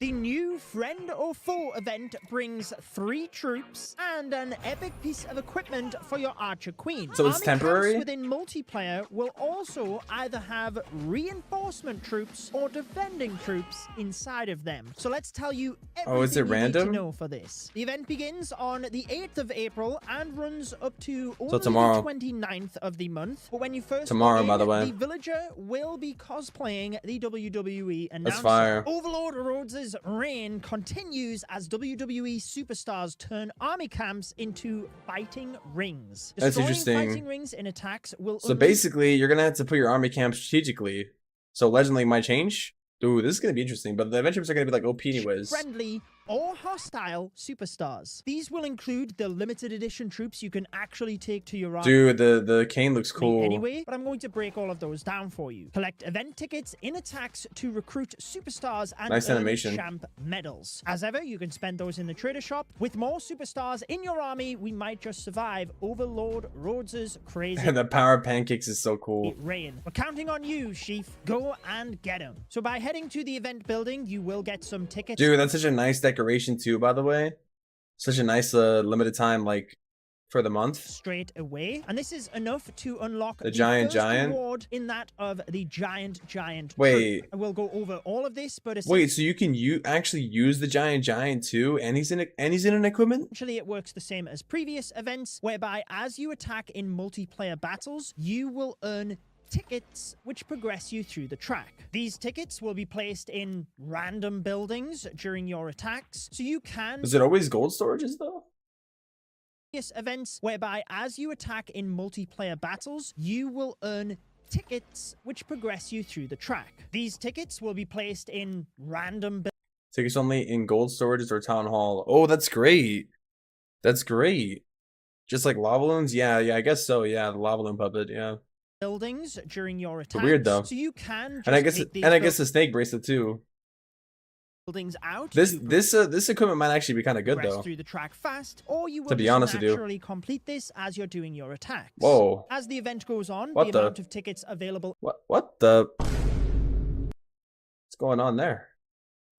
The new Friend or Foe event brings 3 troops and an epic piece of equipment for your Archer Queen. So it's Army temporary? camps within multiplayer will also either have reinforcement troops or defending troops inside of them. So let's tell you everything is it you random? need to know for this. The event begins on the 8th of April and runs up to only tomorrow. the 29th of the month. But when you first Tomorrow, log in, by the way. the villager will be cosplaying the WWE announcer. That's fire. Overlord Rhodes' reign continues as WWE superstars turn army camps into fighting rings. That's Destroying interesting. fighting rings in attacks will So basically, you're gonna have to put your army camp strategically. So Legend Link might change. Ooh, this is gonna be interesting. But the event troops are gonna be like OP anyways. friendly or hostile superstars. These will include the limited edition troops you can actually take to your army. Dude, the cane looks cool. Anyway, but I'm going to break all of those down for you. Collect event tickets in attacks to recruit superstars and Nice earn animation. champ medals. As ever, you can spend those in the trader shop. With more superstars in your army, we might just survive Overlord Rhodes' crazy And the power pancakes is so cool. reign. We're counting on you, Sheaf. Go and get them. So by heading to the event building, you will get some tickets. Dude, that's such a nice decoration too, by the way. Such a nice limited time, like, for the month. Straight away, and this is enough to unlock The giant first giant? reward in that of the giant Wait. troop. We'll go over all of this, but Wait, so you can actually use the giant too, and he's in an equipment? essentially it works the same as previous events, whereby as you attack in multiplayer battles, you will earn tickets which progress you through the track. These tickets will be placed in random buildings during your attacks, so you can Is it always gold storages though? events whereby as you attack in multiplayer battles, you will earn tickets which progress you through the track. These tickets will be placed in random Tickets only in gold storages or town hall. Oh, that's great. That's great. Just like lava balloons? Yeah, I guess so. Yeah, the lava balloon puppet, yeah. buildings during your attacks. Weird though. So you can just And I guess take these the snake bracelet too. buildings out. This to this equipment might actually be kind of good progress though. through the track fast, or you will To be just honest with you. naturally complete this as you're doing your attacks. Whoa. As the event goes on, What the the? amount of tickets available What the? What's going on there?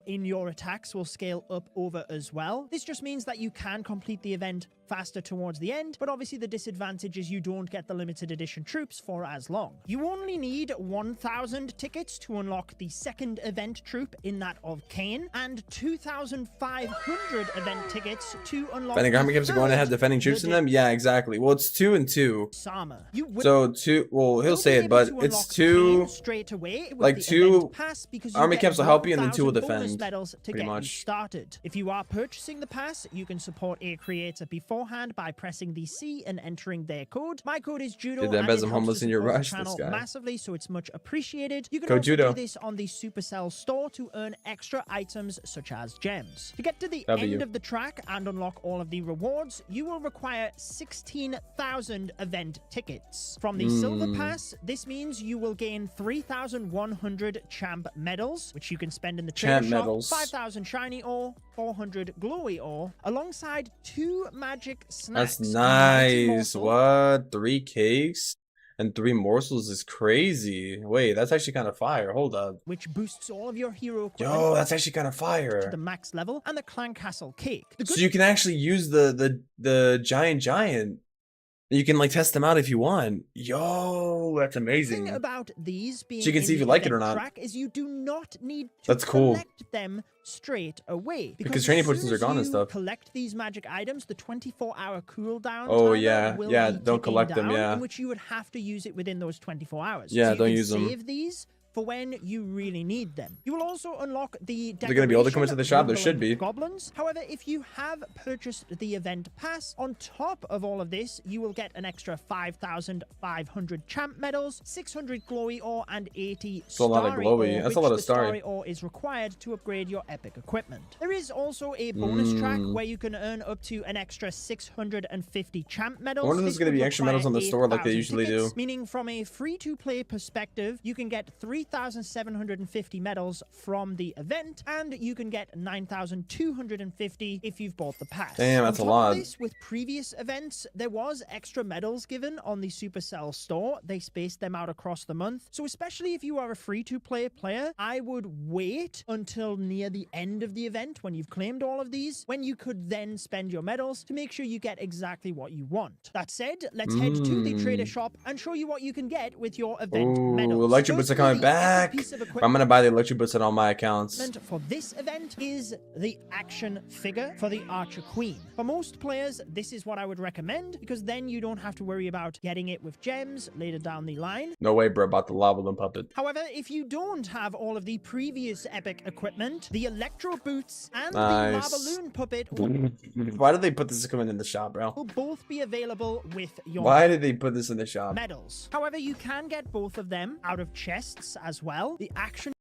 in your attacks will scale up over as well. This just means that you can complete the event faster towards the end, but obviously the disadvantage is you don't get the limited edition troops for as long. You only need 1,000 tickets to unlock the second event troop in that of Kane, and 2,500 event tickets to unlock Defending army camps are going to have defending troops in them? Yeah, exactly. Well, it's 2 and 2. Sama. So 2, well, he'll say it, but it's 2, straight away like 2 army camps will help you and then 2 will defend, medals to pretty get much. you started. If you are purchasing the pass, you can support a creator beforehand by pressing the C and entering their code. My code is Judo. Did that and embed it some helps homeless to in your support the rush? This channel guy. massively, so it's much appreciated. You can Code also Judo. do this on the Supercell store to earn extra items such as gems. To get to the W. end of the track and unlock all of the rewards, you will require 16,000 event tickets. From the Silver Pass, this means you will gain 3,100 champ medals, which you can spend in the trader Champ shop, medals. 5,000 shiny ore, 400 glowy ore, alongside 2 magic snacks. That's a mighty nice. morsel, What? 3 cakes and 3 morsels is crazy. Wait, that's actually kind of fire. Hold up. which boosts all of your hero equipment Yo, that's actually kind of to fire. the max level, and the Clan Castle cake. The So good you can actually use the giant. You can like test them out if you want. Yo, that's thing amazing. about these being So you can in see if the you like it event or not. track is you do not need to That's cool. collect them straight away. Because as training soon potions are as gone and you stuff. collect these magic items, the 24-hour cooldown Oh, timer yeah. will Yeah, be don't ticking collect them, down, yeah. in which you would have to use it within those 24 hours. Yeah, so you don't can use them. save these for when you really need them. You will also unlock the Is there gonna be all the decoration comments at the shop? There Rumble should of be. Goblins. However, if you have purchased the event pass, on top of all of this, you will get an extra 5,500 champ medals, 600 glowy ore, and 80 That's a lot of starry glowy. ore, That's a which lot of the starry. ore is required to upgrade your epic equipment. There is also a bonus track Mm. where you can earn up to an extra 650 champ medals. I wonder if there's This gonna would be extra medals on the require store like they 8,000 usually tickets, do. Meaning from a free-to-play perspective, you can get 3,750 medals from the event, and you can get 9,250 if you've bought the pass. Damn, that's a On top lot. of this, with previous events, there was extra medals given on the Supercell store. They spaced them out across the month. So especially if you are a free-to-play player, I would wait until near the end of the event when you've claimed all of these, when you could then spend your medals to make sure you get exactly what you want. That said, let's head to the trader shop and show you what you can get with your event Ooh, medals. electric boots are coming Firstly, the epic back. piece of I'm gonna buy the electric boots on all my accounts. for this event is the action figure for the Archer Queen. For most players, this is what I would recommend, because then you don't have to worry about getting it with gems later down the line. No way, bro, about the lava balloon puppet. However, if you don't have all of the previous epic equipment, the Electro Boots and the Nice. Lava Balloon Puppet will Why did they put this equipment in the shop, bro? both be available with your Why did they put this in the shop? medals. However, you can get both of them out of chests as well. The action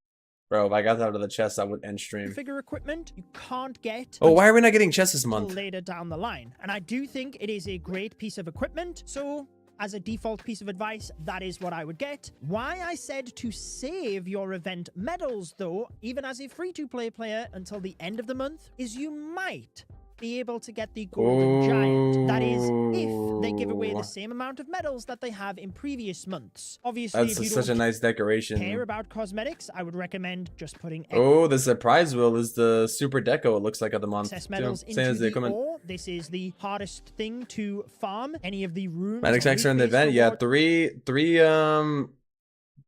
Bro, if I got that out of the chest, I would end stream. figure equipment you can't get Oh, why are we not getting chests this month? later down the line. And I do think it is a great piece of equipment, so as a default piece of advice, that is what I would get. Why I said to save your event medals, though, even as a free-to-play player until the end of the month, is you might be able to get the Golden Giant. That is, if they give away the same amount of medals that they have in previous months. Obviously, That's if you such a don't nice decoration. care about cosmetics, I would recommend just putting Oh, the surprise wheel is the super deco, it looks like, of the month. excess too. medals Same into as the the equipment. ore. This is the hardest thing to farm. Any of the rooms. Medic or X are in the loot-based event. Yeah, rewards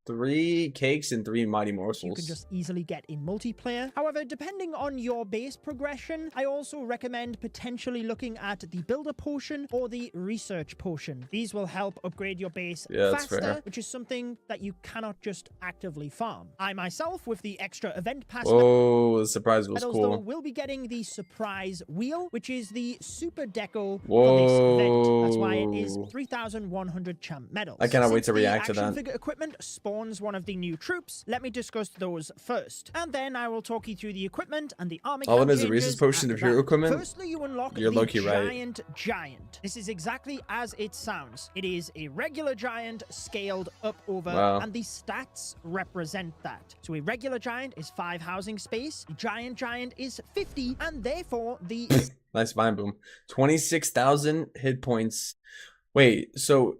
three cakes and 3 mighty you morsels. can just easily get in multiplayer. However, depending on your base progression, I also recommend potentially looking at the builder potion or the research potion. These will help upgrade your base Yeah, that's faster, fair. which is something that you cannot just actively farm. I myself, with the extra event pass Oh, the surprise wheel's medals, though, cool. will be getting the surprise wheel, which is the super deco for this event. That's why it is Whoa. 3,100 champ medals. I cannot wait to Since the react to action that. figure equipment spawns one of the new troops, let me discuss those first. And then I will talk you through the equipment and the army All count it is a changes research potion of after hero that. equipment? Firstly, you unlock You're the low-key right. giant. This is exactly as it sounds. It is a regular giant scaled up over, Wow. and the stats represent that. So a regular giant is 5 housing space, the giant is 50, and therefore the Nice vine boom. 26,000 hit points. Wait, so...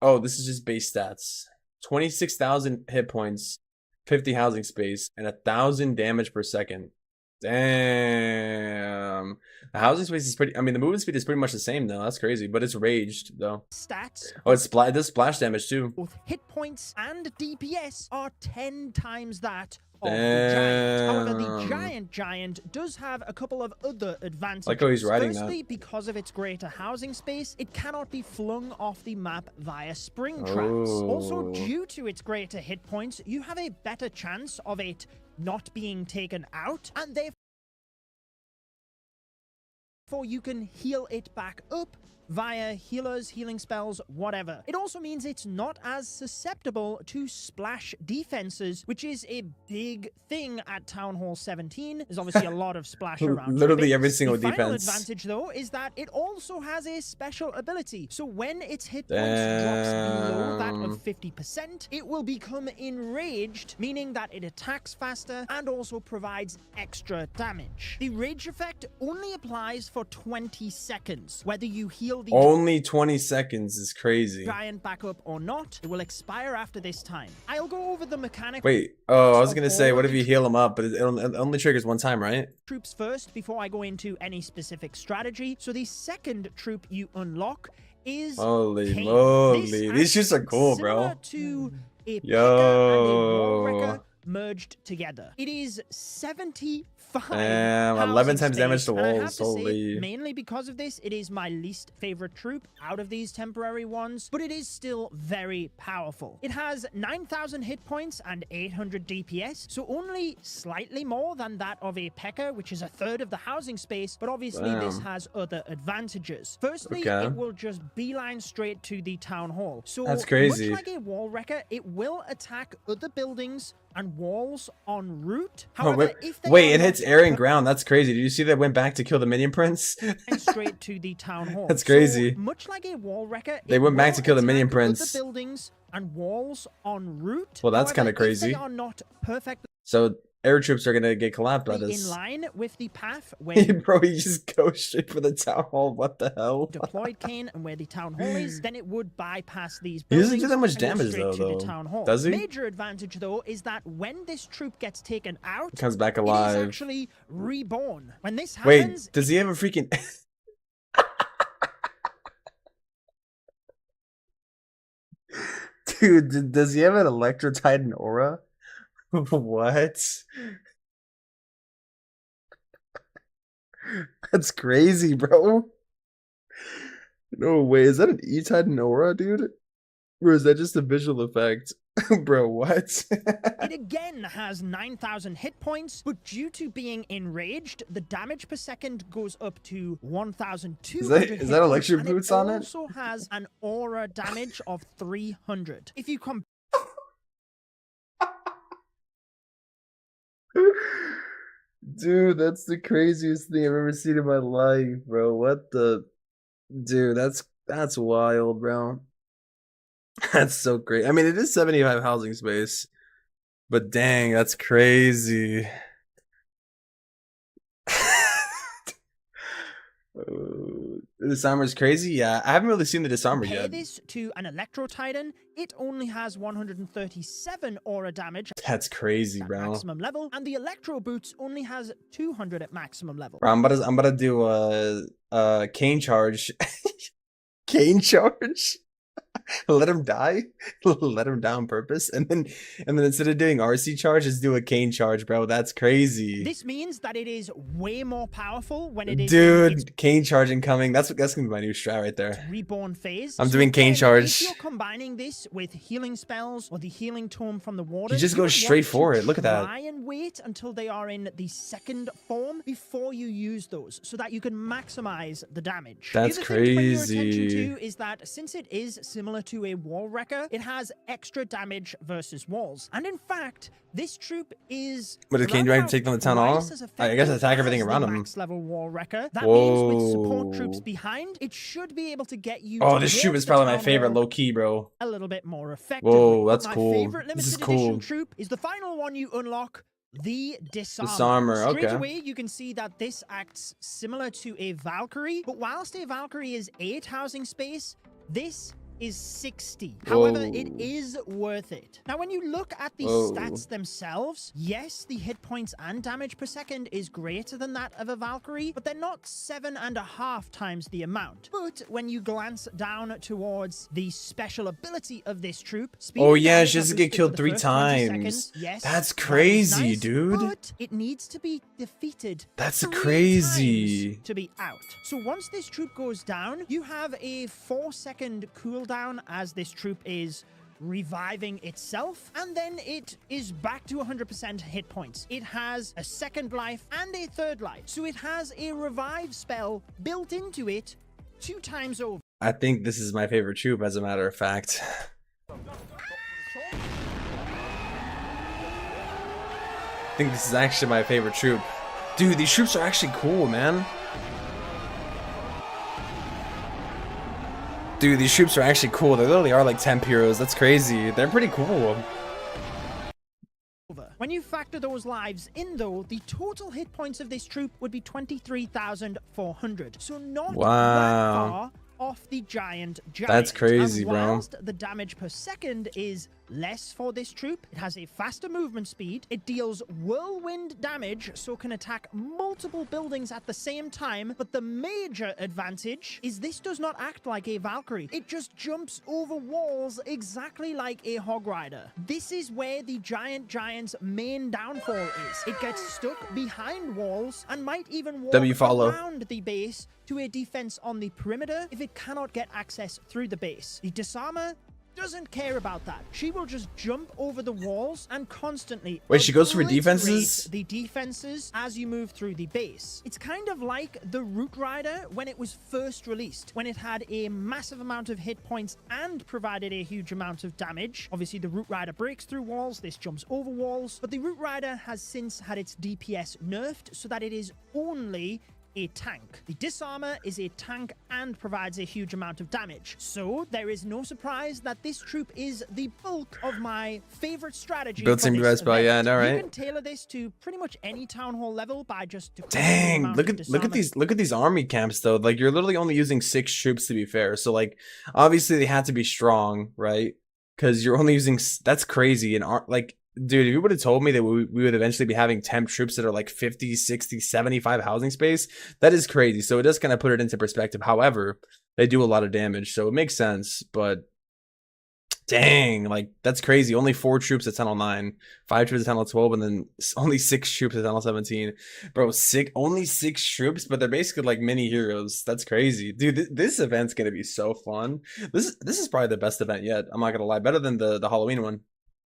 Oh, this is just base stats. 26,000 hit points, 50 housing space, and 1,000 damage per second. Damn. The housing space is pretty. I mean, the movement speed is pretty much the same though. That's crazy, but it's raged though. Stats. Oh, it's it does splash damage too. Both hit points and DPS are 10 times that of the giant. However, the giant does have a couple of other advantages. Like how he's riding Firstly, because of its greater housing space, it cannot be flung off the map via spring traps. Oh. Also, due to its greater hit points, you have a better chance of it not being taken out, and therefore you can heal it back up via healers, healing spells, whatever. It also means it's not as susceptible to splash defenses, which is a big thing at Town Hall 17. There's obviously a lot of splash around. Literally every single the final defense. advantage, though, is that it also has a special ability. So when its hit points drops below that of 50%, it will become enraged, meaning that it attacks faster and also provides extra damage. The rage effect only applies for 20 seconds, whether you heal the Only 20 seconds is crazy. giant back up or not. It will expire after this time. I'll go over the mechanics. Wait, oh, I was gonna say, what if you heal him up, but it only triggers one time, right? Troops first before I go into any specific strategy. So the second troop you unlock is Holy Kane. moly, these shoots are cool, Similar bro. to a P.E.K.K.A. Yo. and a Wall Wrecker merged together. It is 75 Damn, 11 housing times damage space, to and I have walls, to say, holy. mainly because of this, it is my least favorite troop out of these temporary ones, but it is still very powerful. It has 9,000 hit points and 800 DPS, so only slightly more than that of a P.E.K.K.A., which is a third of the housing space, but obviously this Damn. has other advantages. Firstly, Okay. it will just beeline straight to the town hall. So That's crazy. much like a wall wrecker, it will attack other buildings and walls en route. Oh, However, if they wait, are it hits not air and ground. That's crazy. Did you see that it went back to kill the minion prince? and straight to the town hall. That's crazy. So, much like a wall wrecker, They it went back will to kill the minion attack prince. other buildings and walls en route. Well, that's However, kinda crazy. If they are not perfectly So air troops are gonna get collapsed by in this. line with the path where Bro, he just goes straight for the town hall. What the hell? deployed Kane and where the town hall is, then it would bypass these He doesn't buildings do that much and go damage, straight though, to the town hall. Does he? Major advantage, though, is that when this troop gets taken out, Comes back it is alive. actually reborn. When this Wait, happens, does he have a freaking... Dude, does he have an Electro Titan aura? What? That's crazy, bro. No way. Is that an E-Titan aura, dude? Or is that just a visual effect? Bro, what? it again has 9,000 hit points, but due to being enraged, the damage per second goes up to 1,200. Is that electric and boots on it? also has an aura damage of 300. If you compare Dude, that's the craziest thing I've ever seen in my life, bro. What the... Dude, that's wild, bro. That's so great. I mean, it is 75 housing space, but dang, that's crazy. The disarmer's crazy? Yeah, I haven't really seen the disarmer compare yet. this to an Electro Titan, it only has 137 aura damage That's crazy, at bro. maximum level, and the Electro Boots only has 200 at maximum level. Bro, I'm about to do a cane charge. Cane charge? Let him die? Let him die on purpose? And then instead of doing RC charge, just do a cane charge, bro. That's crazy. This means that it is way more powerful when it is in its Dude, cane charge incoming. That's gonna be my new strat right there. reborn phase. I'm So doing cane again, charge. If you're combining this with healing spells or the healing tome from the water, You just you go would straight want to for it. Look at that. Try and wait until they are in the second form before you use those, so that you can maximize the damage. That's the other thing to bring your attention crazy. to is that since it is similar to a wall wrecker, it has extra damage versus walls. And in fact, this troop is But can you take down the town hall? I guess attack everything around him. Max level wall wrecker. That means with support troops Whoa. behind, it should be able to get you. Oh, this troop towards is the probably my town favorite, hall low key, bro. a little bit more effectively. Whoa, But that's my cool. favorite This limited is edition cool. troop is the final one you unlock. The Disarmer. Disarmer, Straight okay. away, you can see that this acts similar to a Valkyrie, but whilst a Valkyrie is 8 housing space, this is 60. However, it Whoa. is worth it. Now, when you look at the Whoa. stats themselves, yes, the hit points and damage per second is greater than that of a Valkyrie, but they're not 7.5 times the amount. But when you glance down towards the special ability of this troop, Oh speeding yeah, damage she at doesn't boosted get for killed the 3 first 20 times. seconds, yes, That's that is crazy, nice, dude. but it needs to be defeated That's 3 crazy. times to be out. So once this troop goes down, you have a 4-second cooldown as this troop is reviving itself, and then it is back to 100% hit points. It has a second life and a third life, so it has a revive spell built into it 2 times over. I think this is my favorite troop, as a matter of fact. I think this is actually my favorite troop. Dude, these troops are actually cool, man. Dude, these troops are actually cool. They literally are like temp heroes. That's crazy. They're pretty cool. When you factor those lives in, though, the total hit points of this troop would be 23,400. So not that far off the giant. That's crazy, and bro. whilst the damage per second is less for this troop, it has a faster movement speed, it deals whirlwind damage, so can attack multiple buildings at the same time, but the major advantage is this does not act like a Valkyrie. It just jumps over walls exactly like a Hog Rider. This is where the giant's main downfall is. It gets stuck behind walls and might even walk around the base to a defense on the perimeter if it cannot get access through the base. The disarmer doesn't care about that. She will just jump over the walls and constantly Wait, she goes for obliterate defenses? the defenses as you move through the base. It's kind of like the Root Rider when it was first released, when it had a massive amount of hit points and provided a huge amount of damage. Obviously, the Root Rider breaks through walls, this jumps over walls, but the Root Rider has since had its DPS nerfed so that it is only a tank. The disarmer is a tank and provides a huge amount of damage. So there is no surprise that this troop is the bulk of my favorite strategy. Built in US spell, yeah, I know, right? You can tailor this to pretty much any town hall level by just dang, look at these army camps though. Like, you're literally only using 6 troops, to be fair. So like, obviously they had to be strong, right? Because you're only using, that's crazy. And like, dude, if you would have told me that we would eventually be having temp troops that are like 50, 60, 75 housing space, that is crazy. So it does kind of put it into perspective. However, they do a lot of damage, so it makes sense. But dang, like, that's crazy. Only 4 troops at tunnel 9, 5 troops at tunnel 12, and then only 6 troops at tunnel 17. Bro, only 6 troops, but they're basically like mini heroes. That's crazy, dude. This event's gonna be so fun. This is probably the best event yet. I'm not gonna lie, better than the Halloween one.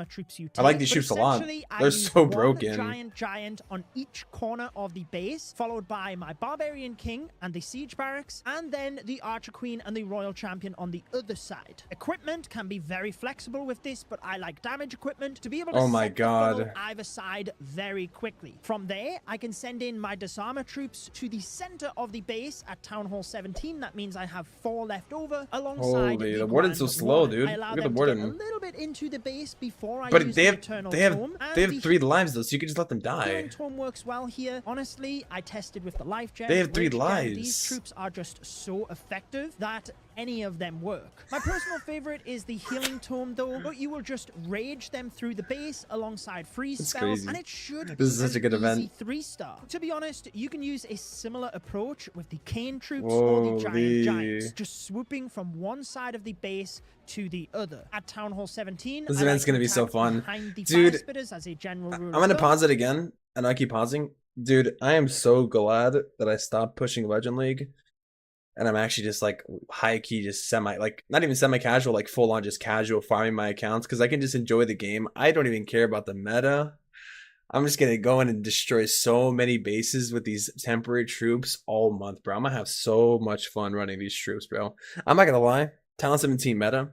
Troops you take, I like these troops a lot. They're so broken. Giant on each corner of the base, followed by my Barbarian King and the Siege Barracks, and then the Archer Queen and the Royal Champion on the other side. Equipment can be very flexible with this, but I like damage equipment to be able to set the funnel either side very quickly. From there, I can send in my disarmer troops to the center of the base at Town Hall 17. That means I have 4 left over alongside the Warden's so slow, dude. I allow Look at the them Warden. to get a little bit into the base before I But use they the have Eternal they have Tome, they have 3 lives though, so you can just let them die. Healing Tome works well here. Honestly, I tested with the life gem. They have 3 which, lives. These troops are just so effective that any of them work. My personal favorite is the Healing Tome though, but you will just rage them through the base alongside freeze That's spells, crazy. and it should This is such a good event. 3-star. To be honest, you can use a similar approach with the Cane troops or the Giants, just swooping from one side of the base to the other. At Town Hall 17, this event's gonna be so fun, dude. As a general rule I'm gonna pause it again, and I keep pausing. Dude, I am so glad that I stopped pushing Legend League, and I'm actually just like high key, just not even semi casual, like full on just casual farming my accounts, because I can just enjoy the game. I don't even care about the meta. I'm just gonna go in and destroy so many bases with these temporary troops all month, bro. I'm gonna have so much fun running these troops, bro. I'm not gonna lie, Talent 17 meta,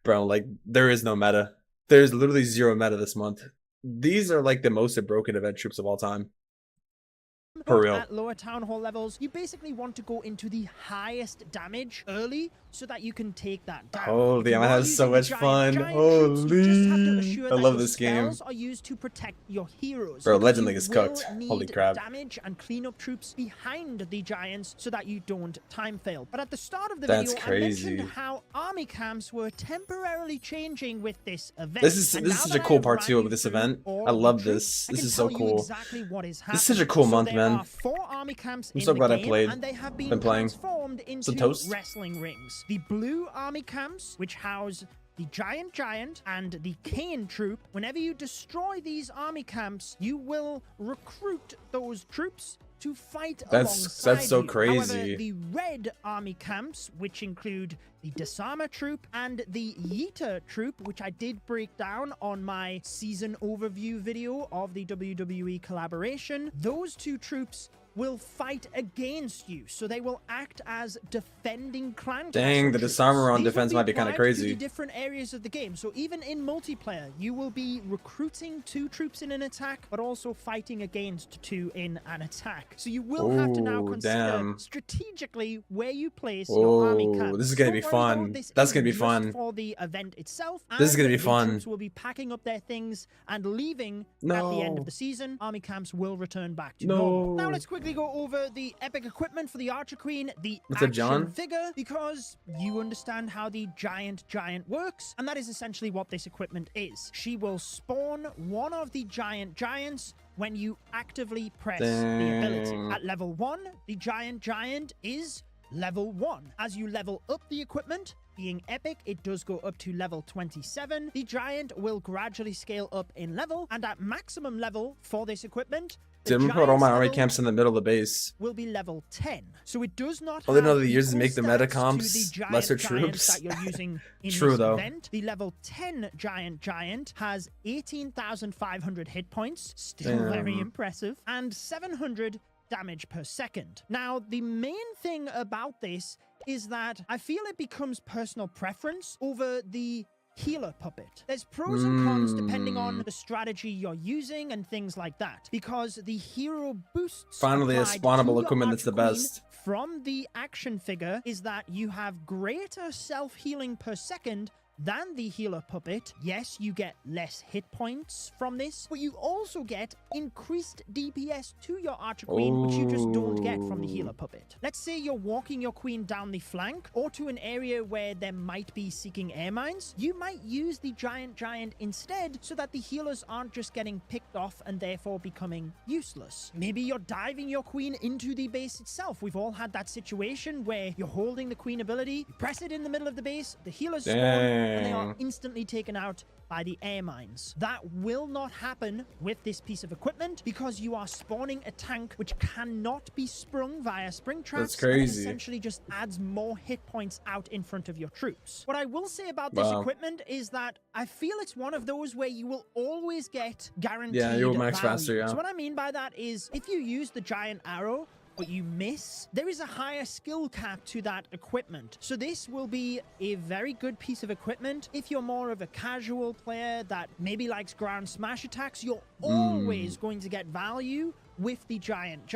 bro, like, there is no meta. There's literally 0 meta this month. These are like the most broken event troops of all time. For But real. at lower town hall levels, you basically want to go into the highest damage early so that you can take that down. Holy, If I'm you gonna are have so using the much fun. troops, you just have to Holy. assure I that love your this game. spells are used to protect your heroes. Bro, because Legend you League is will cooked. need Holy crap. damage and cleanup troops behind the giants so that you don't time fail. But at the start of the That's video, I crazy. mentioned how army camps were temporarily changing with this event. This is And now such that a cool I part ran too you of this through event. all I of the love troops, this. I This can is so tell you cool. exactly what is This is such a happening. cool So month, there man. are 4 army camps I'm in so the glad I game, played. and they have Been been playing. transformed into toast? wrestling rings. The blue army camps, which house the Giant and the Cane Troop. Whenever you destroy these army camps, you will recruit those troops to fight alongside that's so you. crazy. However, the red army camps, which include the Disarmer Troop and the Yeeter Troop, which I did break down on my season overview video of the WWE collaboration, those 2 troops will fight against you, so they will act as defending clan. Dang, the disarmor on These will defense might be kinda applied to crazy. the different areas of the game. So even in multiplayer, you will be recruiting 2 troops in an attack, but also fighting against 2 in an attack. So you will have to now Ooh, consider damn. strategically where you place your army Oh, camps. this is gonna be Don't worry, though, fun. this That's is gonna be just fun. for the event itself. This is gonna and be the fun. troops will be packing up their things and leaving at the end No. of the season. Army camps will return back to No. normal. Now let's quickly go over the epic equipment for the Archer Queen, the What's up, action John? figure, because you understand how the giant works, and that is essentially what this equipment is. She will spawn one of the giants when you actively press the ability. Dang. At level 1, the giant is level 1. As you level up the equipment, being epic, it does go up to level 27. The giant will gradually scale up in level, and at maximum level for this equipment, the Dude, I'm gonna put all my giant's army level camps in the middle of the base. will be level 10. So it does not All they know have the years to equal make the stats meta to comps the giant lesser giants troops. that you're using in True, this though. event. The level 10 giant has 18,500 hit points, still very Damn. impressive, and 700 damage per second. Now, the main thing about this is that I feel it becomes personal preference over the healer puppet. There's pros and cons depending on the strategy you're using and things like that, because the hero boosts Finally, a applied to spawnable your equipment that's the Archer Queen best. from the action figure is that you have greater self-healing per second than the healer puppet. Yes, you get less hit points from this, but you also get increased DPS to your Archer Queen, which you just don't get from the healer puppet. Let's say you're walking your queen down the flank or to an area where there might be seeking air mines. You might use the giant instead so that the healers aren't just getting picked off and therefore becoming useless. Maybe you're diving your queen into the base itself. We've all had that situation where you're holding the queen ability, you press it in the middle of the base, the healers spawn, and they are Dang. instantly taken out by the air mines. That will not happen with this piece of equipment because you are spawning a tank which cannot be sprung via spring traps. That's crazy. And it essentially just adds more hit points out in front of your troops. What I will say about this Wow. equipment is that I feel it's one of those where you will always get guaranteed Yeah, you'll max value. faster, yeah. So what I mean by that is if you use the giant arrow but you miss, there is a higher skill cap to that equipment. So this will be a very good piece of equipment. If you're more of a casual player that maybe likes ground smash attacks, you're always going to get value with the giant.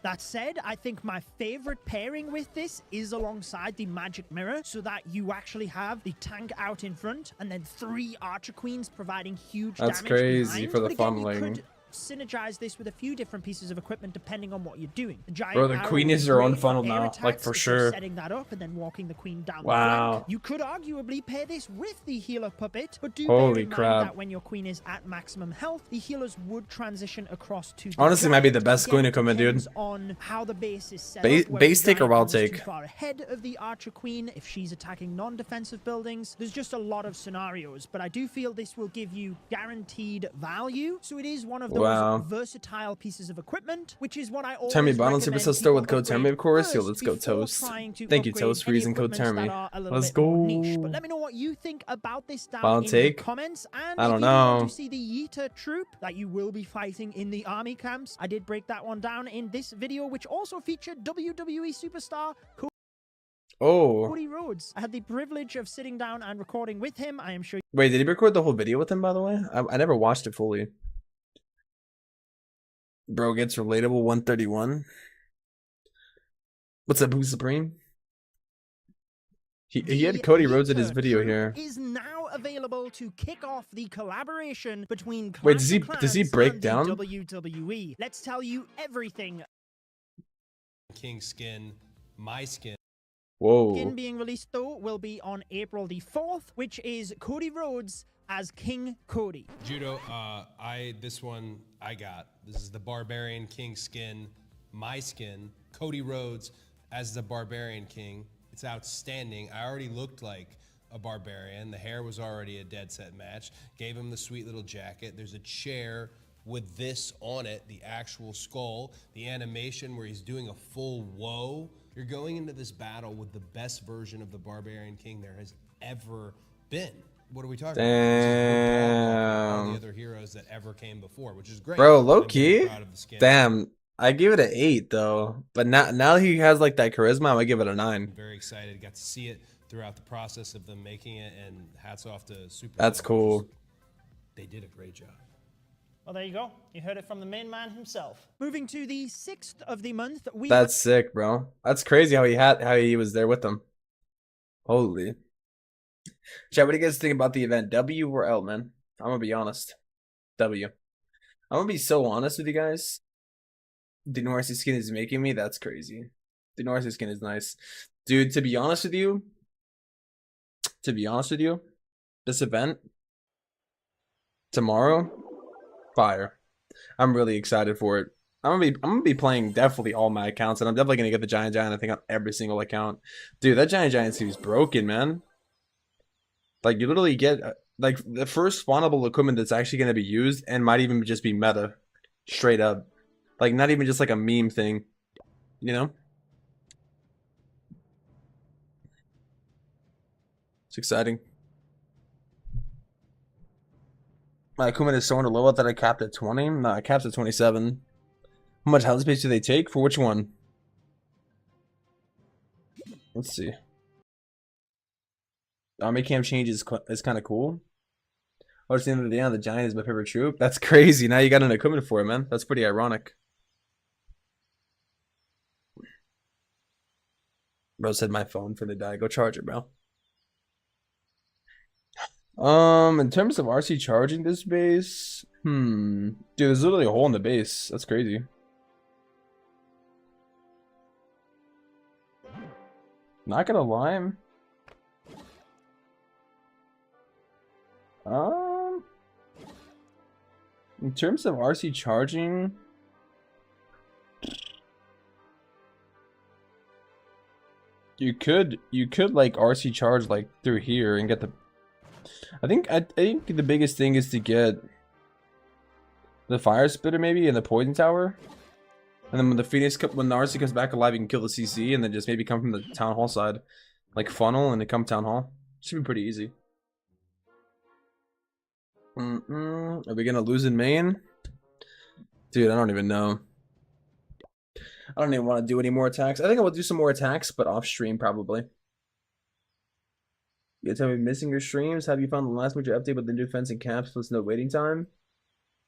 That said, I think my favorite pairing with this is alongside the magic mirror, so that you actually have the tank out in front and then 3 Archer Queens providing huge That's damage crazy behind. for the But again, funneling. you could synergize this with a few different pieces of equipment depending on what you're doing. The giant Bro, the arrow queen is is her own great for funnel air now, attacks like, for if you're sure. setting that up and then walking the queen down the Wow. flank. You could arguably pair this with the healer puppet, but do Holy bear in crap. mind that when your queen is at maximum health, the healers would transition across to the Honestly, might be the giant. best Again, queen it equipment, dude. depends on how the base is set Base- up, whether base the take or giant wild goes take? too far ahead of the Archer Queen if she's attacking non-defensive buildings. There's just a lot of scenarios, but I do feel this will give you guaranteed value. So it is one of those Wow. versatile pieces of equipment, which is what I always Termy bottom super recommend still with people code Termy, upgrade of course. Yo, first let's go before Toast. trying to Thank you, upgrade Toast, for any using code equipments that Termy. are a little Let's bit more go. niche. But let me know what you think about this down Wild in take? the comments. And I if don't you do want know. to see the Yeeter troop that you will be fighting in the army camps, I did break that one down in this video, which also featured WWE superstar Oh. Cody Rhodes. I had the privilege of sitting down and recording with him. I am sure Wait, did he record the whole video with him, by the way? I never watched it fully. Bro gets relatable 131. What's up, Boo Supreme? He had Cody Rhodes in his video here. Is now available to kick off the collaboration between Wait, Clash of does he Clans break and down? the WWE. Let's tell you everything. King skin, my skin. Whoa. Skin being released though will be on April the 4th, which is Cody Rhodes as King Cody. Judo, this one I got. This is the Barbarian King skin, my skin. Cody Rhodes as the Barbarian King. It's outstanding. I already looked like a barbarian. The hair was already a dead set match. Gave him the sweet little jacket. There's a chair with this on it, the actual skull, the animation where he's doing a full whoa. You're going into this battle with the best version of the Barbarian King there has ever been. What are we talking about? All the other heroes that ever came before, which is great. Bro, low key. Skin. Damn. I give it an 8 though, but now he has like that charisma. I give it a 9. I'm very excited. Got to see it throughout the process of them making it, and hats off to Super. That's cool. They did a great job. Well, there you go. You heard it from the main man himself. Moving to the 6th of the month, That's sick, bro. That's crazy how he was there with them. Holy. Chat, what do you guys think about the event? W or L, man? I'm gonna be honest. W. I'm gonna be so honest with you guys. The Norris skin is making me. That's crazy. The Norris skin is nice, dude. To be honest with you, this event tomorrow, fire. I'm really excited for it. I'm gonna be playing definitely all my accounts, and I'm definitely gonna get the Giant I think on every single account. Dude, that Giant seems broken, man. Like you literally get like the first spawnable equipment that's actually gonna be used, and might even just be meta, straight up. Like, not even just like a meme thing, you know? It's exciting. My Akuma is so under level that I capped at 20? No, I capped at 27. How much health space do they take? For which one? Let's see. Army camp change is kind of cool. Oh, it's the end of the day, the Giant is my favorite troop. That's crazy. Now you got an equipment for it, man. That's pretty ironic. Bro said my phone finna die. Go charge it, bro. In terms of RC charging this base, dude, there's literally a hole in the base. That's crazy. Not gonna lie. In terms of RC charging, you could like RC charge like through here and get the. I think the biggest thing is to get the fire spitter maybe and the poison tower, and then when the RC comes back alive, you can kill the CC and then just maybe come from the town hall side, like funnel and then come town hall. Should be pretty easy. Are we gonna lose in main? Dude, I don't even know. I don't even want to do any more attacks. I think I will do some more attacks, but off stream probably. You tell me missing your streams. Have you found the last major update with the new fence and caps plus no waiting time?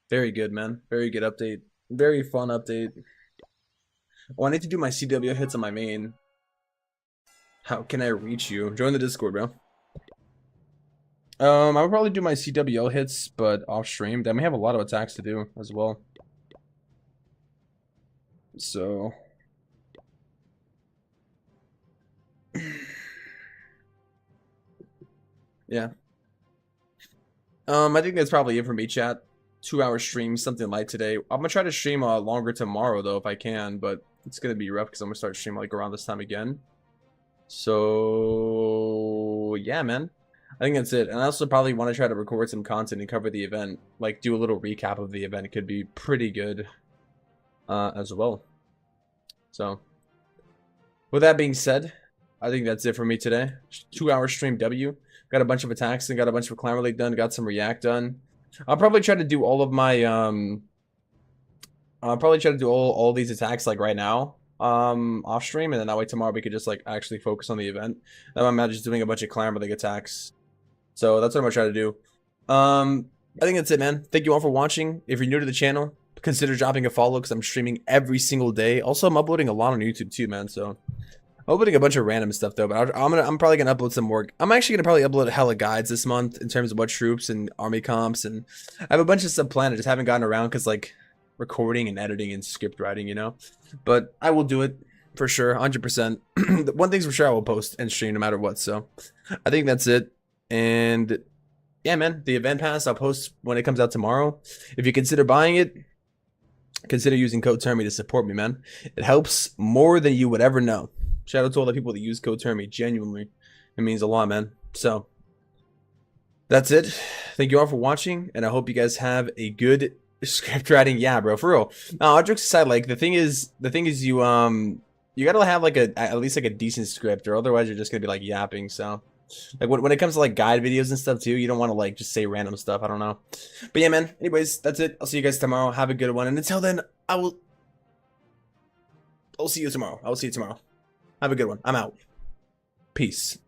Very good, man. Very good update. Very fun update. Oh, I need to do my CW hits on my main. How can I reach you? Join the Discord, bro. I would probably do my CWL hits, but off stream. Then we have a lot of attacks to do as well. So yeah. I think that's probably it for me, chat. 2-hour stream, something light today. I'm gonna try to stream longer tomorrow though if I can, but it's gonna be rough because I'm gonna start streaming like around this time again. So yeah, man. I think that's it. And I also probably want to try to record some content and cover the event. Like, do a little recap of the event. It could be pretty good as well. So, with that being said, I think that's it for me today. 2-hour stream W. Got a bunch of attacks and got a bunch of clan relay done. Got some react done. I'll probably try to do all of my... I'll probably try to do all these attacks like right now. Off stream. And then that way tomorrow we could just like actually focus on the event. Then I'm not just doing a bunch of clan relay attacks. So that's what I'm gonna try to do. I think that's it, man. Thank you all for watching. If you're new to the channel, consider dropping a follow because I'm streaming every single day. Also, I'm uploading a lot on YouTube too, man. So I'm uploading a bunch of random stuff though. But I'm probably gonna upload some more. I'm actually gonna probably upload hella guides this month in terms of what troops and army comps, and I have a bunch of stuff planned. I just haven't gotten around because like recording and editing and script writing, you know. But I will do it for sure, 100%. One thing's for sure, I will post and stream no matter what. So I think that's it. And yeah, man, the event pass I'll post when it comes out tomorrow. If you consider buying it, consider using code Termy to support me, man. It helps more than you would ever know. Shout out to all the people that use code Termy. Genuinely, it means a lot, man. So that's it. Thank you all for watching, and I hope you guys have a good script writing. Yeah, bro, for real. No, all jokes aside, like the thing is you gotta have like at least like a decent script, or otherwise you're just gonna be like yapping. So like when it comes to like guide videos and stuff too, you don't want to like just say random stuff. I don't know. But yeah, man, anyways, that's it. I'll see you guys tomorrow. Have a good one, and until then, I'll see you tomorrow. I will see you tomorrow. Have a good one. I'm out. Peace.